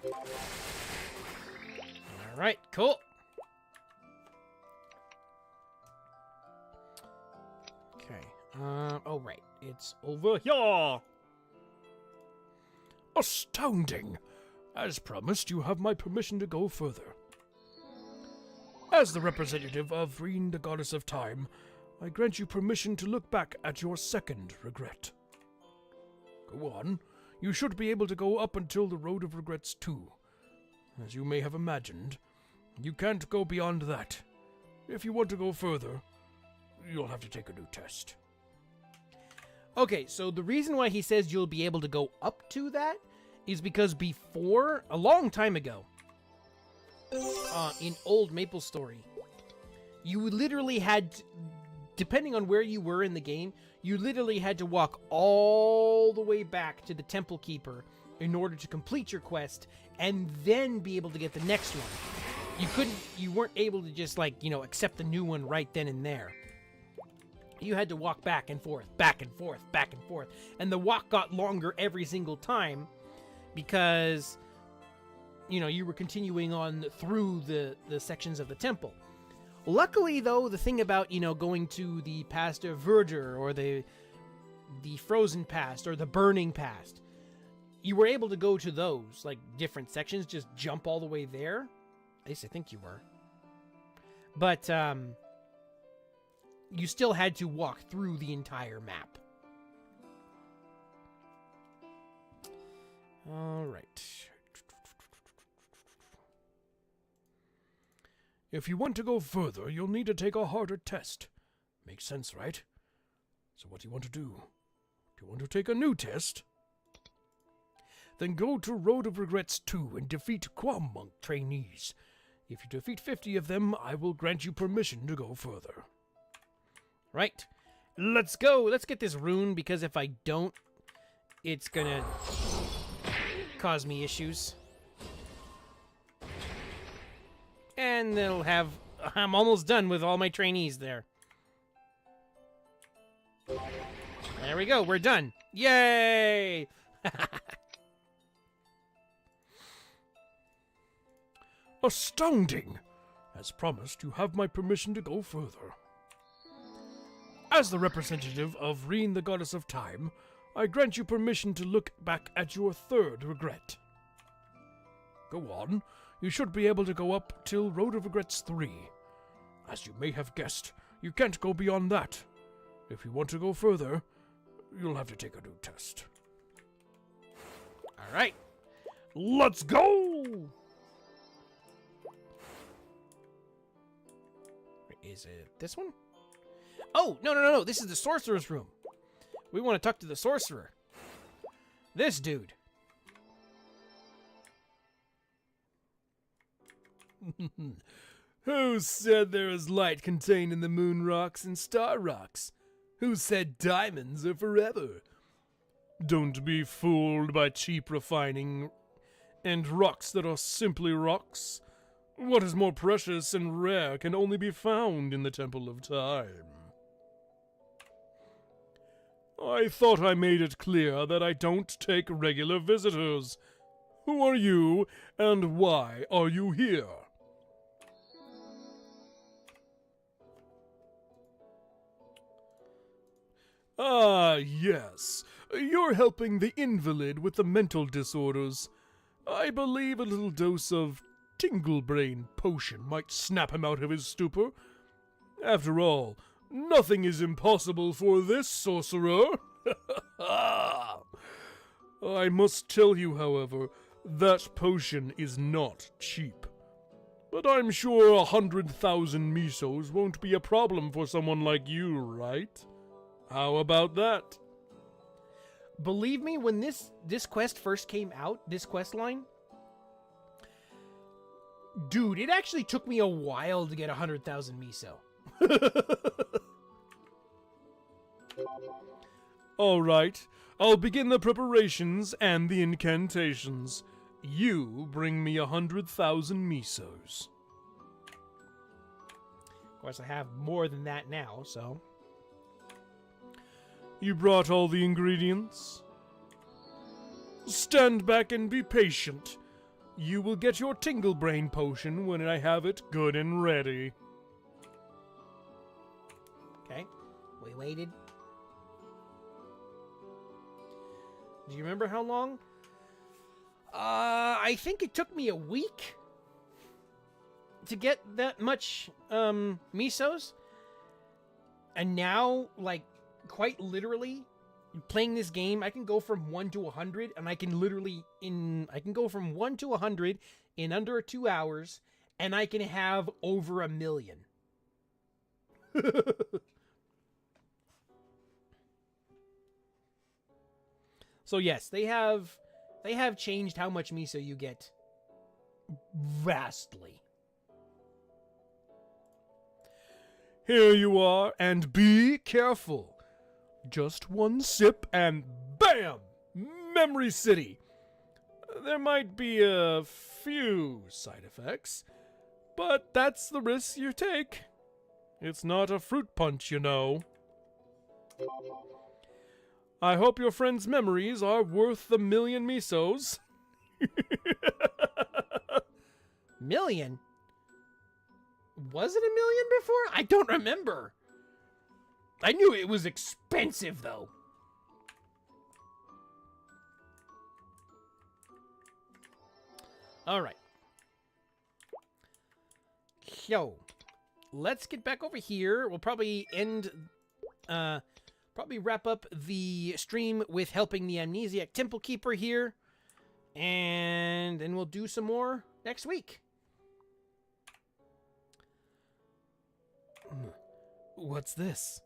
All right, cool. Okay. Oh right, it's over here. Astounding! As promised, you have my permission to go further. As the representative of Reen, the goddess of time, I grant you permission to look back at your second regret. Go on. You should be able to go up until the Road of Regrets 2. As you may have imagined, you can't go beyond that. If you want to go further, you'll have to take a new test. Okay, so the reason why he says you'll be able to go up to that is because before, a long time ago, in old MapleStory, you literally had, depending on where you were in the game, you literally had to walk all the way back to the Temple Keeper in order to complete your quest and then be able to get the next one. You weren't able to just accept the new one right then and there. You had to walk back and forth, back and forth, back and forth. And the walk got longer every single time because, you were continuing on through the sections of the temple. Luckily, though, the thing about, going to the past of Verdure or the frozen past or the burning past, you were able to go to those, different sections, just jump all the way there. At least I think you were. But, you still had to walk through the entire map. All right. If you want to go further, you'll need to take a harder test. Makes sense, right? So what do you want to do? Do you want to take a new test? Then go to Road of Regrets 2 and defeat Quam Monk trainees. If you defeat 50 of them, I will grant you permission to go further. Right. Let's go. Let's get this rune, because if I don't, it's gonna cause me issues. And they'll have... I'm almost done with all my trainees there. There we go. We're done. Yay! Astounding! As promised, you have my permission to go further. As the representative of Reen, the goddess of time, I grant you permission to look back at your third regret. Go on. You should be able to go up till Road of Regrets 3. As you may have guessed, you can't go beyond that. If you want to go further, you'll have to take a new test. All right. Let's go! Is it this one? Oh, no. This is the sorcerer's room. We want to talk to the sorcerer. This dude. Who said there is light contained in the moon rocks and star rocks? Who said diamonds are forever? Don't be fooled by cheap refining and rocks that are simply rocks. What is more precious and rare can only be found in the Temple of Time. I thought I made it clear that I don't take regular visitors. Who are you, and why are you here? Ah, yes. You're helping the invalid with the mental disorders. I believe a little dose of Tingle Brain potion might snap him out of his stupor. After all, nothing is impossible for this sorcerer. I must tell you, however, that potion is not cheap. But I'm sure 100,000 misos won't be a problem for someone like you, right? How about that? Believe me, when this quest first came out, this quest line, dude, it actually took me a while to get 100,000 miso. All right, I'll begin the preparations and the incantations. You bring me 100,000 misos. Of course, I have more than that now, so. You brought all the ingredients? Stand back and be patient. You will get your Tingle Brain potion when I have it good and ready. Okay, we waited. Do you remember how long? I think it took me a week to get that much, misos. And now, like, quite literally, playing this game, I can go from 1 to 100, and I can literally, I can go from 1 to 100 in under 2 hours, and I can have over 1 million. So yes, they have changed how much miso you get vastly. Here you are, and be careful. Just one sip and bam! Memory City. There might be a few side effects, but that's the risk you take. It's not a fruit punch, you know. I hope your friend's memories are worth the 1,000,000 misos. Million? Was it 1,000,000 before? I don't remember. I knew it was expensive, though. All right. So, let's get back over here. We'll probably probably wrap up the stream with helping the Amnesiac Temple Keeper here. And then we'll do some more next week. What's this?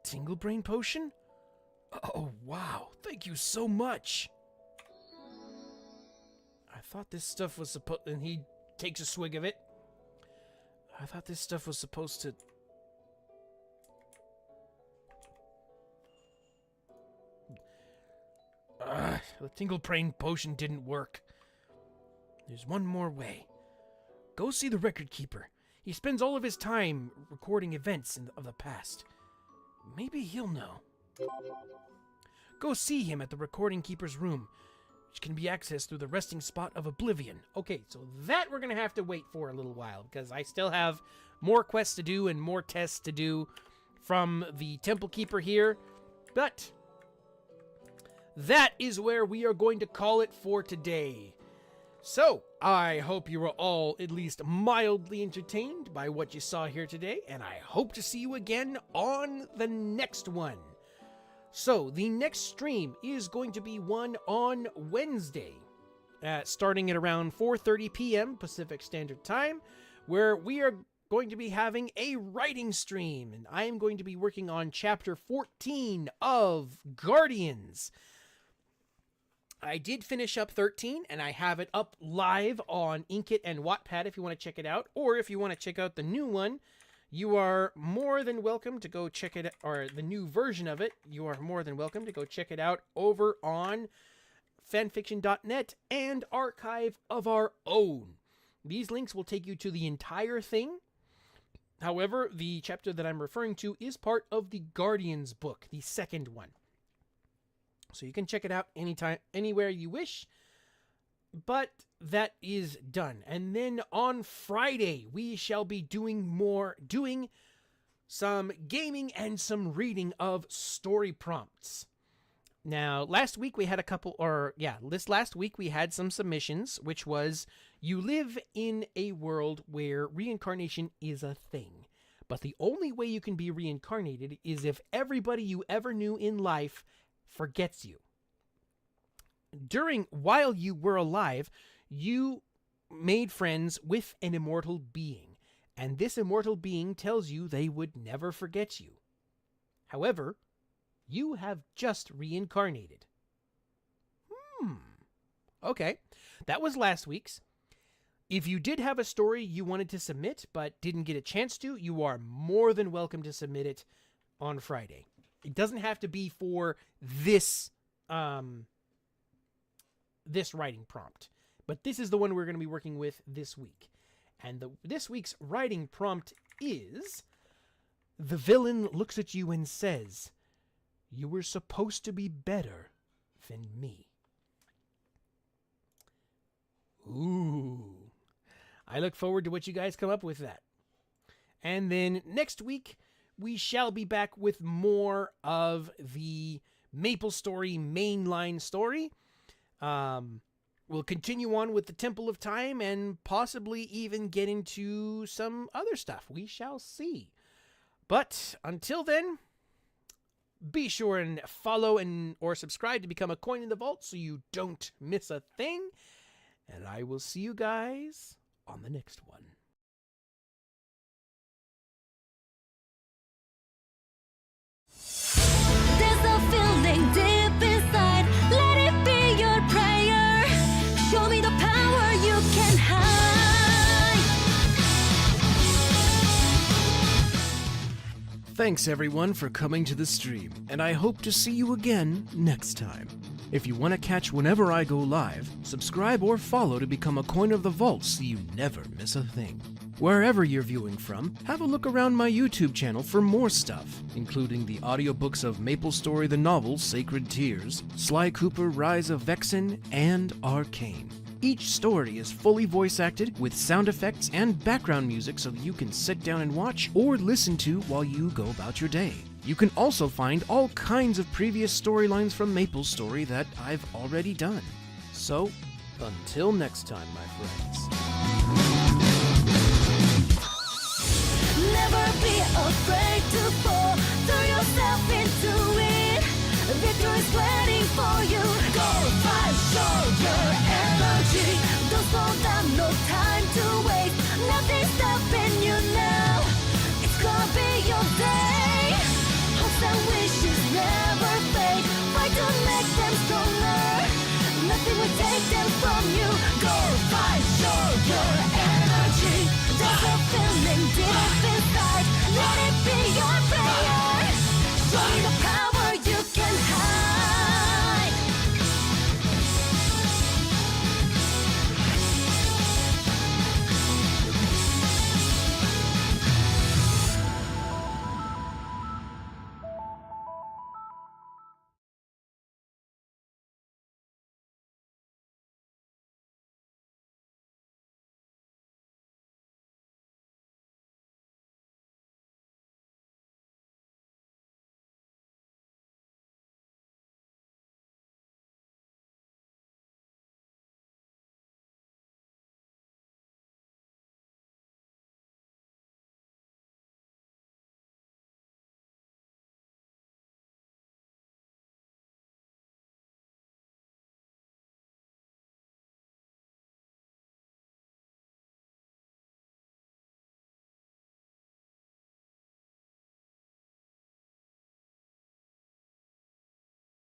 Tingle Brain Potion? Oh, wow. Thank you so much. I thought this stuff was supposed... And he takes a swig of it. I thought this stuff was supposed to... The Tingle Brain Potion didn't work. There's one more way. Go see the Record Keeper. He spends all of his time recording events of the past. Maybe he'll know. Go see him at the Recording Keeper's room, which can be accessed through the resting spot of Oblivion. Okay, so that we're going to have to wait for a little while, because I still have more quests to do and more tests to do from the Temple Keeper here. But that is where we are going to call it for today. So, I hope you were all at least mildly entertained by what you saw here today, and I hope to see you again on the next one. So, the next stream is going to be one on Wednesday, starting at around 4:30 p.m. Pacific Standard Time, where we are going to be having a writing stream, and I am going to be working on Chapter 14 of Guardians. I did finish up 13, and I have it up live on Inkit and Wattpad if you want to check it out. Or if you want to check out the new one, you are more than welcome to go check it, or the new version of it, you are more than welcome to go check it out over on fanfiction.net and Archive of Our Own. These links will take you to the entire thing. However, the chapter that I'm referring to is part of the Guardians book, the second one. So you can check it out anytime, anywhere you wish. But that is done. And then on Friday, we shall be doing some gaming and some reading of story prompts. Now, last week we had this last week we had some submissions, which was, you live in a world where reincarnation is a thing. But the only way you can be reincarnated is if everybody you ever knew in life forgets you. while you were alive, you made friends with an immortal being, and this immortal being tells you they would never forget you. However, you have just reincarnated. Okay, that was last week's. If you did have a story you wanted to submit but didn't get a chance to, you are more than welcome to submit it on Friday. It doesn't have to be for this this writing prompt, but this is the one we're going to be working with this week. And this week's writing prompt is: the villain looks at you and says, "You were supposed to be better than me." Ooh. I look forward to what you guys come up with that. And then next week, we shall be back with more of the MapleStory mainline story. We'll continue on with the Temple of Time and possibly even get into some other stuff. We shall see. But until then, be sure and follow or subscribe to become a coin in the vault so you don't miss a thing. And I will see you guys on the next one. There's a feeling deep inside. Let it be your prayer. Show me the power you can hide. Thanks everyone for coming to the stream, and I hope to see you again next time. If you want to catch whenever I go live, subscribe or follow to become a coin of the vault so you never miss a thing. Wherever you're viewing from, have a look around my YouTube channel for more stuff, including the audiobooks of MapleStory the novel Sacred Tears, Sly Cooper Rise of Vexen, and Arcane. Each story is fully voice acted with sound effects and background music so that you can sit down and watch or listen to while you go about your day. You can also find all kinds of previous storylines from MapleStory that I've already done. So, until next time, my friends. Never be afraid to fall. Throw yourself into it. Victory's waiting for you. Go fight, show your energy. Don't slow down, no time to wait. Nothing's stopping you now. It's gonna be your day. Hopes and wishes never fade. Fight to make them stronger. Nothing will take them from you. Go fight, show your energy. There's a feeling deep inside. Let it be your prayer. Show me the power.